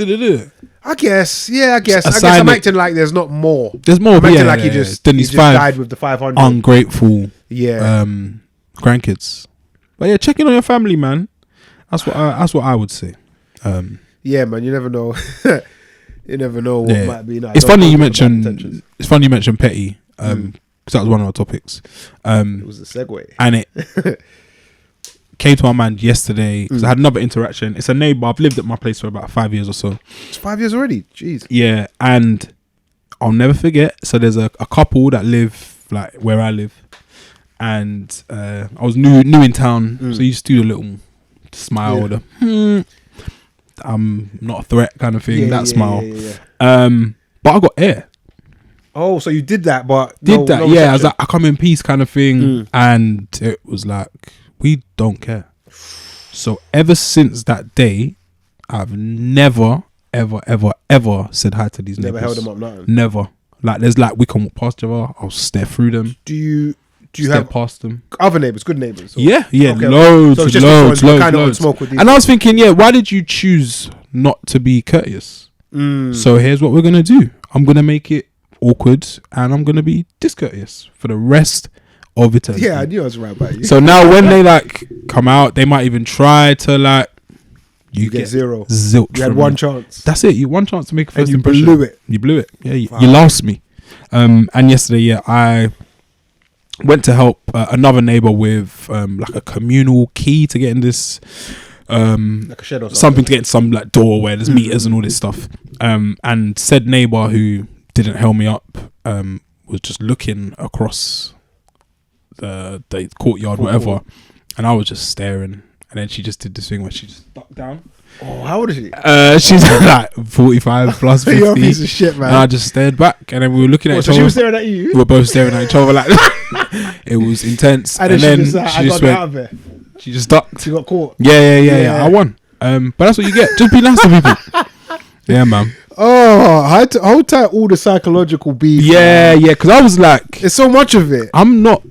[SPEAKER 1] I guess. Yeah, I guess I'm acting like there's not more.
[SPEAKER 2] There's more.
[SPEAKER 1] I'm acting like he just died with the 500.
[SPEAKER 2] Ungrateful.
[SPEAKER 1] Yeah.
[SPEAKER 2] Grandkids. But yeah, check in on your family, man. That's what I would say.
[SPEAKER 1] Yeah, man. You never know. You never know what might be.
[SPEAKER 2] It's funny you mentioned. It's funny you mentioned petty. Because that was one of our topics.
[SPEAKER 1] It was a segue,
[SPEAKER 2] and it came to my mind yesterday because I had another interaction. It's a neighbour. I've lived at my place for about 5 years or so.
[SPEAKER 1] It's 5 years already. Jeez.
[SPEAKER 2] Yeah, and I'll never forget. So there's a couple that live like where I live. And I was new in town, so you used to do the little smile, the I'm not a threat kind of thing, smile. But I got air.
[SPEAKER 1] Oh, so you did that, but
[SPEAKER 2] I was like, I come in peace kind of thing, and it was like, we don't care. So ever since that day, I've never, ever said hi to these neighbors.
[SPEAKER 1] Never held them up, nothing.
[SPEAKER 2] Never. Like there's like we can walk past each other. I'll stare through them.
[SPEAKER 1] Do you
[SPEAKER 2] have past them?
[SPEAKER 1] Other neighbours, good neighbours?
[SPEAKER 2] Yeah, okay. Loads.
[SPEAKER 1] Smoke with these
[SPEAKER 2] and I was thinking, why did you choose not to be courteous? So here's what we're going to do. I'm going to make it awkward and I'm going to be discourteous for the rest Overturned.
[SPEAKER 1] Yeah, I knew I was right about you.
[SPEAKER 2] So now when they like come out, they might even try to like.
[SPEAKER 1] You get zero.
[SPEAKER 2] Zilch.
[SPEAKER 1] You had one chance.
[SPEAKER 2] That's it. You one chance to make a first
[SPEAKER 1] and you
[SPEAKER 2] impression.
[SPEAKER 1] blew it.
[SPEAKER 2] You blew it. Yeah, you lost me. And yesterday, I went to help another neighbor with like a communal key to get in this
[SPEAKER 1] like a shed or
[SPEAKER 2] something to get in some like door where there's meters and all this stuff. And said neighbor who didn't help me up was just looking across the courtyard, whatever, and I was just staring. And then she just did this thing where she just ducked down.
[SPEAKER 1] Oh, how old is she?
[SPEAKER 2] She's like 45 plus 50.
[SPEAKER 1] You're a piece of shit, man.
[SPEAKER 2] And I just stared back, and then we were looking at each
[SPEAKER 1] so
[SPEAKER 2] other.
[SPEAKER 1] She was staring at you?
[SPEAKER 2] We were both staring at each other like it was intense.
[SPEAKER 1] And then she just went out of it.
[SPEAKER 2] She just ducked.
[SPEAKER 1] She got caught.
[SPEAKER 2] Yeah. I won. But that's what you get. Just be nice to people. Yeah, man.
[SPEAKER 1] Oh, I had to hold tight all the psychological beef.
[SPEAKER 2] Yeah, because I was like,
[SPEAKER 1] there's so much of it.
[SPEAKER 2] I'm not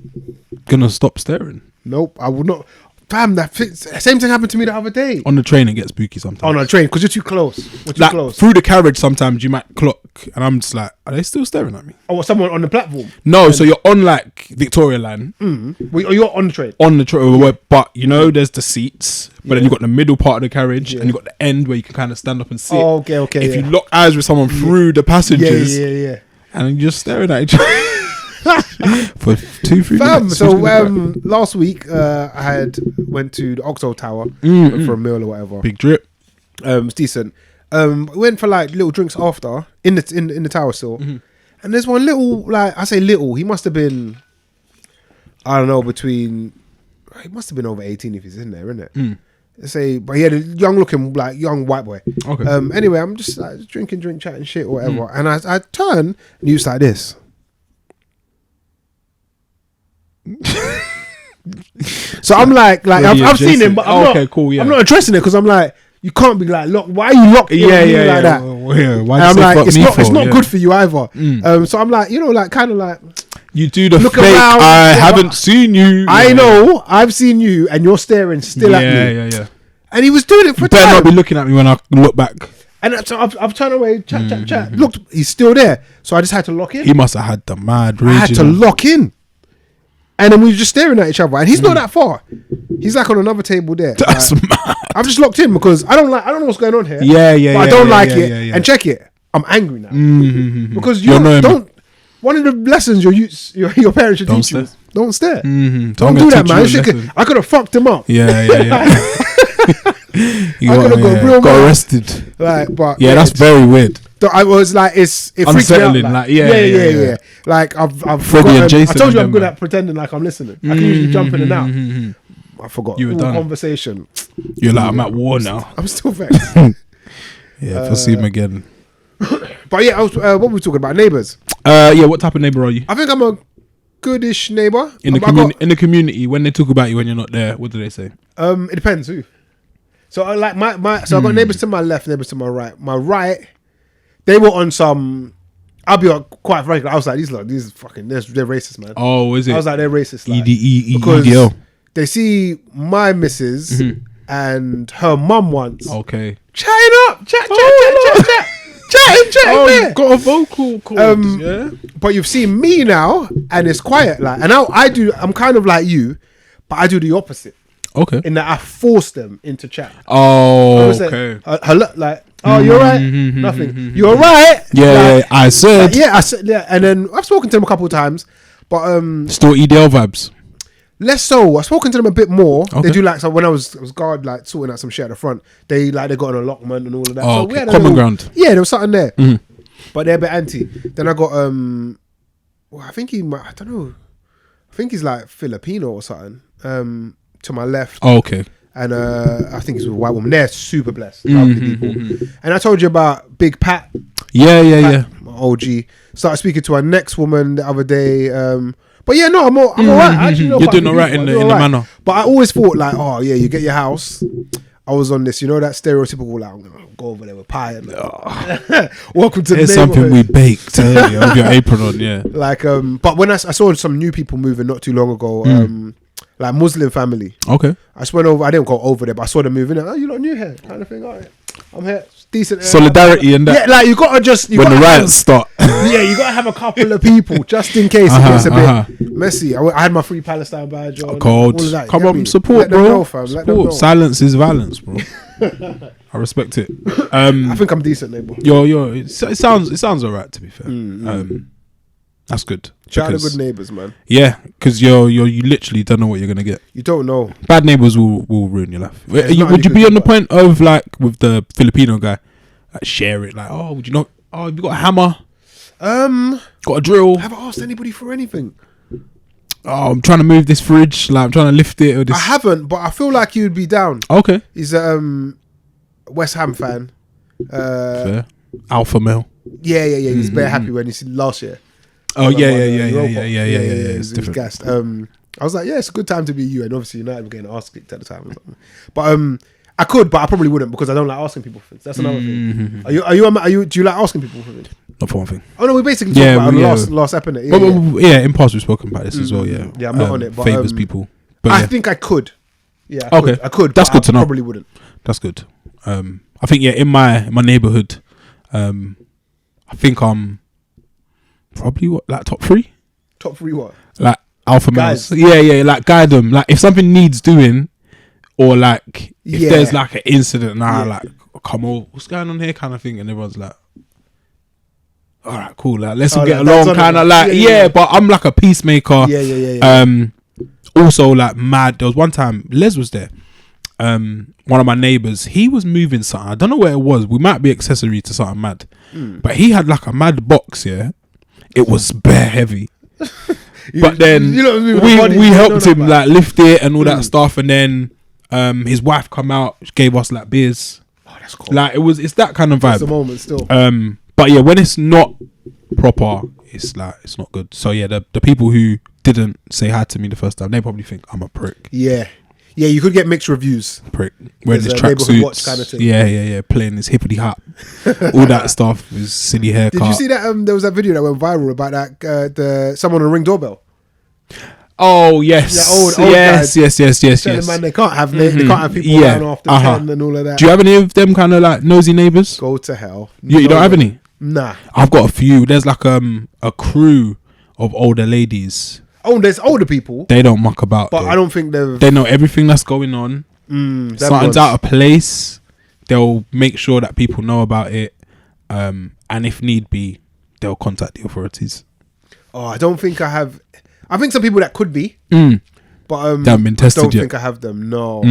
[SPEAKER 2] gonna stop staring.
[SPEAKER 1] Nope, I would not. Fam, same thing happened to me the other day.
[SPEAKER 2] On the train, it gets spooky sometimes.
[SPEAKER 1] On a train, because you're too close. We're too
[SPEAKER 2] like,
[SPEAKER 1] close.
[SPEAKER 2] Through the carriage, sometimes you might clock, and I'm just like, are they still staring at me?
[SPEAKER 1] Oh, someone on the platform?
[SPEAKER 2] No, so you're on like Victoria Line.
[SPEAKER 1] Or you're on the train?
[SPEAKER 2] On the train, but you know, there's the seats, but then you've got the middle part of the carriage, and you've got the end where you can kind of stand up and sit.
[SPEAKER 1] Oh, okay.
[SPEAKER 2] If you lock eyes with someone through the passengers,
[SPEAKER 1] yeah.
[SPEAKER 2] And you're just staring at each other. For 2-3 minutes.
[SPEAKER 1] So last week I went to the Oxo Tower for a meal or whatever.
[SPEAKER 2] Big drip.
[SPEAKER 1] It's decent. Went for like little drinks after in the tower still. And there's one little, like I say little, he must have been, I don't know, he must have been over 18 if he's in there, isn't it? But he had a young looking, like young white boy.
[SPEAKER 2] Okay.
[SPEAKER 1] Anyway, I'm just like drinking, chatting shit or whatever. And I turn and he was like this. So I'm like I've seen him, but I'm not addressing it because I'm like, you can't be like locked. Why are you locked? Like that.
[SPEAKER 2] Why
[SPEAKER 1] and I'm like, it's not good for you either. So I'm like, like kind of like
[SPEAKER 2] you do the
[SPEAKER 1] look
[SPEAKER 2] fake.
[SPEAKER 1] Around,
[SPEAKER 2] I haven't seen you.
[SPEAKER 1] I know I've seen you, and you're staring still at me.
[SPEAKER 2] Yeah.
[SPEAKER 1] And he was doing it for.
[SPEAKER 2] You better not be looking at me when I look back.
[SPEAKER 1] And so I've turned away, chat. Looked, he's still there. So I just had to lock in.
[SPEAKER 2] He must have had the mad rage.
[SPEAKER 1] I had to lock in. And then we were just staring at each other, and he's not that far. He's like on another table there.
[SPEAKER 2] That's mad.
[SPEAKER 1] I've just locked in because I don't know what's going on here.
[SPEAKER 2] Yeah.
[SPEAKER 1] But I don't like it. And check it. I'm angry now because you don't. One of the lessons your parents should teach you: don't stare. Don't do that, man. I could have fucked him up.
[SPEAKER 2] Yeah.
[SPEAKER 1] You
[SPEAKER 2] got arrested.
[SPEAKER 1] But
[SPEAKER 2] that's very weird.
[SPEAKER 1] I was like, it freaks me out.
[SPEAKER 2] Like,
[SPEAKER 1] yeah. Like I've
[SPEAKER 2] Freddie and Jason.
[SPEAKER 1] I told you I'm good at pretending like I'm listening. I can usually jump in and out. I forgot.
[SPEAKER 2] You were done.
[SPEAKER 1] Conversation.
[SPEAKER 2] You're like, I'm at war now.
[SPEAKER 1] I'm still vexed.
[SPEAKER 2] If I see him again.
[SPEAKER 1] But yeah, what were we talking about? Neighbours.
[SPEAKER 2] What type of neighbour are you?
[SPEAKER 1] I think I'm a goodish neighbour.
[SPEAKER 2] In the community, when they talk about you when you're not there, what do they say?
[SPEAKER 1] It depends who. So I like so I've got neighbours to my left, neighbours to my right. My right, they were on some. I'll be quite frank. I was like, they're racist, man.
[SPEAKER 2] Oh, is it?
[SPEAKER 1] I was like, they're racist. Like,
[SPEAKER 2] because
[SPEAKER 1] EDL. They see my missus and her mum once.
[SPEAKER 2] Okay.
[SPEAKER 1] Chatting up, chatting,
[SPEAKER 2] you've got a vocal cord,
[SPEAKER 1] But you've seen me now, and it's quiet. Like, and now I'm kind of like you, but I do the opposite.
[SPEAKER 2] Okay.
[SPEAKER 1] In that I force them into chat.
[SPEAKER 2] Oh, okay.
[SPEAKER 1] Hello, like, oh, you're right. Nothing. You're right.
[SPEAKER 2] Yeah,
[SPEAKER 1] like,
[SPEAKER 2] I said.
[SPEAKER 1] I said. Yeah, and then I've spoken to them a couple of times, but
[SPEAKER 2] still EDL vibes.
[SPEAKER 1] Less so. I've spoken to them a bit more. Okay. They do like, so when I was guard, like sorting out some shit at the front. They got an allotment and all of that.
[SPEAKER 2] Oh,
[SPEAKER 1] so we had
[SPEAKER 2] common ground.
[SPEAKER 1] Yeah, there was something there, but they're a bit anti. Then I got I think I don't know. I think he's like Filipino or something. To my left.
[SPEAKER 2] Oh, okay.
[SPEAKER 1] And I think it's with a white woman. They're super blessed, lovely people. And I told you about Big Pat.
[SPEAKER 2] Yeah.
[SPEAKER 1] My OG. Started speaking to our next woman the other day. But yeah, no, I'm all right. Actually,
[SPEAKER 2] you're doing all right in the manner.
[SPEAKER 1] But I always thought like, oh yeah, you get your house. I was on this, that stereotypical like, I'm gonna go over there with pie and welcome to the neighborhood.
[SPEAKER 2] It's something we baked earlier with your apron on, yeah.
[SPEAKER 1] Like, but when I saw some new people moving not too long ago, like Muslim family.
[SPEAKER 2] Okay.
[SPEAKER 1] I just went over. I didn't go over there, but I saw them moving. Oh, you lot new here, kind of thing. All right, I'm here. Decent
[SPEAKER 2] solidarity and that.
[SPEAKER 1] Yeah, like you gotta just
[SPEAKER 2] when the riots start.
[SPEAKER 1] Yeah, you gotta have a couple of people just in case it gets a bit Messy. I had my free Palestine badge on.
[SPEAKER 2] Cold.
[SPEAKER 1] All of that,
[SPEAKER 2] Come
[SPEAKER 1] get
[SPEAKER 2] on,
[SPEAKER 1] me?
[SPEAKER 2] support,
[SPEAKER 1] Let them
[SPEAKER 2] bro.
[SPEAKER 1] know, fam. Let them know.
[SPEAKER 2] Silence is violence, bro. I respect it.
[SPEAKER 1] I think I'm decent, neighbour.
[SPEAKER 2] Yo, it sounds alright, to be fair. That's good.
[SPEAKER 1] Shout out to good neighbours, man.
[SPEAKER 2] Yeah, because you literally don't know what you're gonna get.
[SPEAKER 1] You don't know.
[SPEAKER 2] Bad neighbours will ruin your life.
[SPEAKER 1] Yeah,
[SPEAKER 2] Would you be on the point of like with the Filipino guy, like share it? Like, oh, would you not? Oh, have you got a hammer? Got a drill?
[SPEAKER 1] I haven't asked anybody for anything.
[SPEAKER 2] Oh, I'm trying to move this fridge. Like, I'm trying to lift it. Or this.
[SPEAKER 1] I haven't, but I feel like you'd be down.
[SPEAKER 2] Okay.
[SPEAKER 1] He's a West Ham fan.
[SPEAKER 2] Fair. Alpha male.
[SPEAKER 1] Yeah. He's very happy when he's last year.
[SPEAKER 2] Oh yeah.
[SPEAKER 1] It's
[SPEAKER 2] It's different.
[SPEAKER 1] gassed. I was like, yeah, it's a good time to be you, and obviously United were getting asked kicked at the time or something. But I could, but I probably wouldn't because I don't like asking people for things. That's another thing. Are you? Do you like asking people for things?
[SPEAKER 2] Not for one thing.
[SPEAKER 1] Oh no, we basically talked about it on last episode.
[SPEAKER 2] Yeah, in past we've spoken about this as well. Yeah,
[SPEAKER 1] I'm not on it. But
[SPEAKER 2] favors people. But
[SPEAKER 1] I think I could. Yeah. I could.
[SPEAKER 2] That's good to know.
[SPEAKER 1] Probably wouldn't.
[SPEAKER 2] That's good. I think in my neighborhood, I think I'm probably top 3.
[SPEAKER 1] Top 3 what?
[SPEAKER 2] Like alpha males. Yeah, like guide them. Like if something needs doing, or like if there's like an incident, like come over, what's going on here, kind of thing, and everyone's like, all right, cool. Like let's all get along, kind of like But I'm like a peacemaker.
[SPEAKER 1] Yeah.
[SPEAKER 2] Also like mad. There was one time Les was there. One of my neighbours, he was moving something. I don't know where it was. We might be accessory to something mad, but he had like a mad box. Yeah, it was bare heavy. But then we helped him like lift it and all that stuff, and then his wife come out, gave us like beers.
[SPEAKER 1] Oh, that's cool.
[SPEAKER 2] Like it's that kind of vibe.
[SPEAKER 1] It's the moment still.
[SPEAKER 2] But yeah, when it's not proper, it's like it's not good. So yeah, the people who didn't say hi to me the first time, they probably think I'm a prick.
[SPEAKER 1] Yeah, you could get mixed reviews.
[SPEAKER 2] Prick wearing his tracksuits,
[SPEAKER 1] kind of thing.
[SPEAKER 2] Yeah, playing his hippity hop, all that stuff, his silly haircut.
[SPEAKER 1] Did you see that? There was that video that went viral about that someone on a Ring doorbell.
[SPEAKER 2] Oh yes,
[SPEAKER 1] old guys
[SPEAKER 2] yes.
[SPEAKER 1] Telling man they can't have people around after 10 and all of that.
[SPEAKER 2] Do you have any of them kind of like nosy neighbours?
[SPEAKER 1] Go to hell.
[SPEAKER 2] You don't have any?
[SPEAKER 1] Nah.
[SPEAKER 2] I've got a few. There's like a crew of older ladies.
[SPEAKER 1] Oh, there's older people.
[SPEAKER 2] They don't muck about.
[SPEAKER 1] But I don't think
[SPEAKER 2] they know everything that's going on. Something's out of place. They'll make sure that people know about it. And if need be, they'll contact the authorities.
[SPEAKER 1] Oh, I don't think I have. I think some people that could be, but
[SPEAKER 2] they haven't been tested
[SPEAKER 1] I don't
[SPEAKER 2] yet.
[SPEAKER 1] think I have them. No,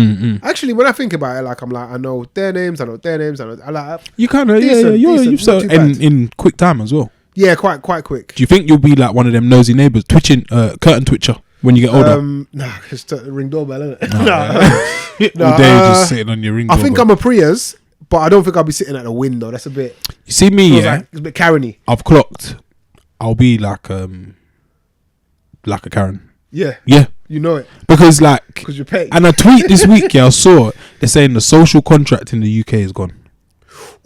[SPEAKER 1] actually, when I think about it, like I'm like I know their names. I like
[SPEAKER 2] you kind of you've so in quick time as well.
[SPEAKER 1] Yeah, quite quick.
[SPEAKER 2] Do you think you'll be like one of them nosy neighbours, curtain twitcher when you get older?
[SPEAKER 1] Nah, it's ring doorbell, isn't it?
[SPEAKER 2] All day just sitting on your ring.
[SPEAKER 1] I think I'm a Prius, but I don't think I'll be sitting at the window. That's a bit.
[SPEAKER 2] You see me,
[SPEAKER 1] like, it's a bit Karen-y.
[SPEAKER 2] I've clocked. I'll be like a Karen.
[SPEAKER 1] Yeah. You know it.
[SPEAKER 2] Because
[SPEAKER 1] you're paid.
[SPEAKER 2] And a tweet this week, I saw they're saying the social contract in the UK is gone.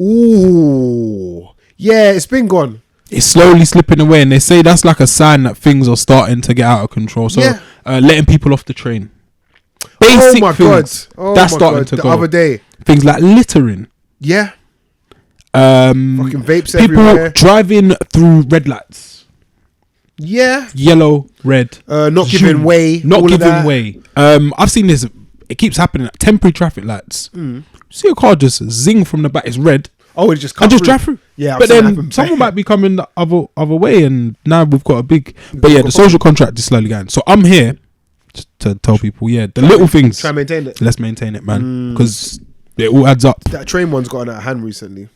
[SPEAKER 1] Ooh. Yeah, it's been gone.
[SPEAKER 2] It's slowly slipping away, and they say that's like a sign that things are starting to get out of control. So letting people off the train. Basic things. That's starting to go.
[SPEAKER 1] The other day.
[SPEAKER 2] Things like littering.
[SPEAKER 1] Yeah. Fucking vapes
[SPEAKER 2] people
[SPEAKER 1] everywhere.
[SPEAKER 2] Driving through red lights.
[SPEAKER 1] Yeah.
[SPEAKER 2] Yellow, red.
[SPEAKER 1] Not giving way.
[SPEAKER 2] Not giving way. I've seen this. It keeps happening at temporary traffic lights. See a car just zing from the back. It's red.
[SPEAKER 1] Oh, it just
[SPEAKER 2] drive through.
[SPEAKER 1] Yeah,
[SPEAKER 2] but then someone might be coming the other way, and now we've got a big. But yeah, the social contract is slowly going. So I'm here to tell people, the little things.
[SPEAKER 1] Try and maintain it.
[SPEAKER 2] Let's maintain it, man, because it all adds up.
[SPEAKER 1] That train one's gotten out of hand recently.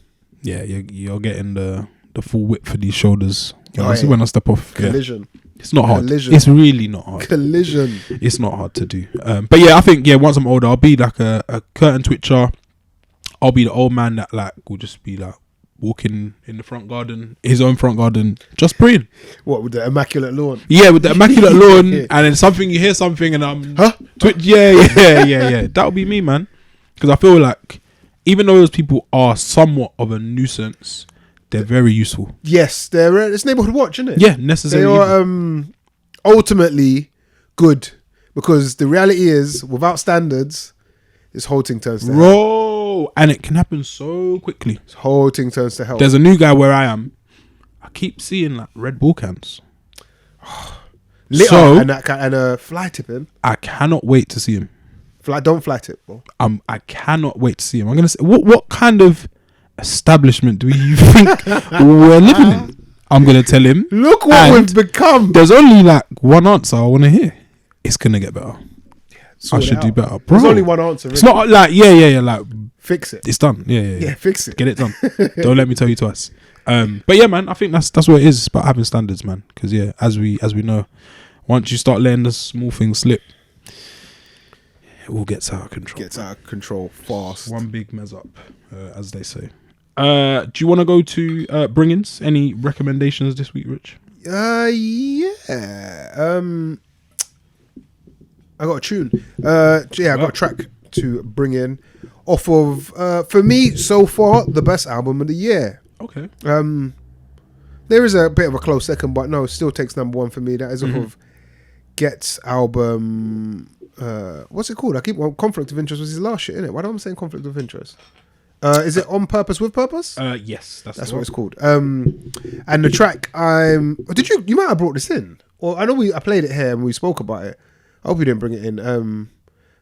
[SPEAKER 2] Yeah, you're getting the full whip for these shoulders. See when I step off.
[SPEAKER 1] Collision.
[SPEAKER 2] Yeah. It's not hard.
[SPEAKER 1] Collision.
[SPEAKER 2] It's really not hard.
[SPEAKER 1] Collision.
[SPEAKER 2] It's not hard to do. But yeah, I think once I'm older, I'll be like a curtain twitcher. I'll be the old man that will just be walking in the front garden, his own front garden, just praying. What,
[SPEAKER 1] with the immaculate lawn?
[SPEAKER 2] Yeah, with the immaculate lawn, and then you hear something, and I'm yeah. That'll be me, man. Because I feel like even though those people are somewhat of a nuisance, they're very useful.
[SPEAKER 1] Yes, it's neighborhood watch, isn't it?
[SPEAKER 2] Yeah, necessary.
[SPEAKER 1] They are ultimately good, because the reality is, without standards, this whole thing turns to hell.
[SPEAKER 2] And it can happen so quickly.
[SPEAKER 1] This whole thing turns to hell.
[SPEAKER 2] There's a new guy where I am. I keep seeing red ball cans.
[SPEAKER 1] Litter and a fly tipping.
[SPEAKER 2] I cannot wait to see him.
[SPEAKER 1] Don't fly tip, bro.
[SPEAKER 2] I cannot wait to see him. I'm gonna say, what kind of establishment do you think we're living in? I'm gonna tell him.
[SPEAKER 1] Look what we've become.
[SPEAKER 2] There's only like one answer I want to hear. It's gonna get better. I should do better, bro.
[SPEAKER 1] There's only one answer. Really.
[SPEAKER 2] It's not like like
[SPEAKER 1] fix it.
[SPEAKER 2] It's done. Yeah.
[SPEAKER 1] Fix it.
[SPEAKER 2] Get it done. Don't let me tell you twice. But yeah, man, I think that's what it is. It's about having standards, man. Because as we know, once you start letting the small things slip, it all gets out of control.
[SPEAKER 1] Gets out of control fast.
[SPEAKER 2] One big mess up, as they say. Do you want to go to bring-ins? Any recommendations this week, Rich?
[SPEAKER 1] Yeah. I got a tune. I got a track to bring in off of, for me, so far, the best album of the year.
[SPEAKER 2] Okay.
[SPEAKER 1] There is a bit of a close second, but no, it still takes number one for me. That is off of Get's album. What's it called? Conflict of Interest was his last shit, isn't it? Why don't I saying Conflict of Interest? Is it On Purpose with Purpose?
[SPEAKER 2] Yes, that's
[SPEAKER 1] what it's called. And the track you might have brought this in, or I know I played it here and we spoke about it. I hope you didn't bring it in.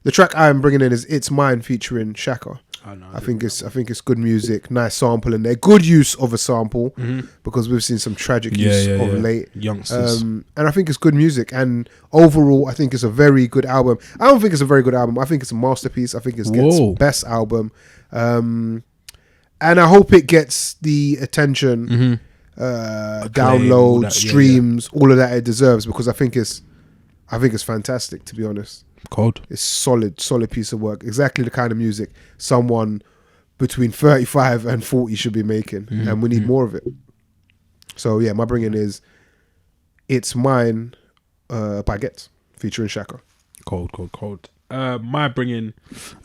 [SPEAKER 1] The track I'm bringing in is It's Mine featuring Shaka.
[SPEAKER 2] Oh, no,
[SPEAKER 1] I think it's good music, nice sample in there, good use of a sample because we've seen some tragic use of late
[SPEAKER 2] youngsters.
[SPEAKER 1] And I think it's good music, and overall I think it's a very good album. I don't think it's a very good album. I think it's a masterpiece. I think it's Get's best album, and I hope it gets the attention, downloads, streams, all of that it deserves, because I think it's fantastic, to be honest.
[SPEAKER 2] Cold.
[SPEAKER 1] It's solid piece of work. Exactly the kind of music someone between 35 and 40 should be making, and we need more of it. So yeah, my bringing is It's Mine by Get featuring Shaka.
[SPEAKER 2] Cold. My bringing,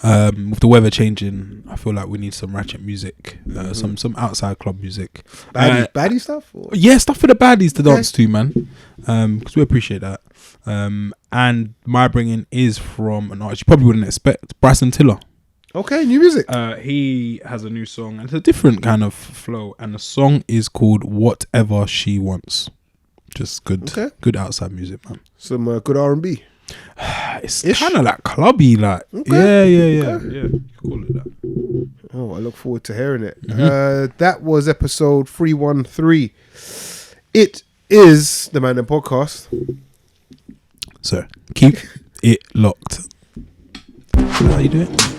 [SPEAKER 2] with the weather changing, I feel like we need some ratchet music, some outside club music,
[SPEAKER 1] baddie stuff. Or?
[SPEAKER 2] Yeah, stuff for the baddies to dance to, man. Because we appreciate that. And my bringing is from an artist you probably wouldn't expect, Bryson Tiller.
[SPEAKER 1] Okay, new music.
[SPEAKER 2] He has a new song, and it's a different kind of flow, and the song is called Whatever She Wants. Just good outside music, man.
[SPEAKER 1] Some good R&B.
[SPEAKER 2] It's kind of like clubby, like yeah. You call it that.
[SPEAKER 1] Oh, I look forward to hearing it. That was episode 313. It is the Mandem podcast.
[SPEAKER 2] So keep it locked. How you do it?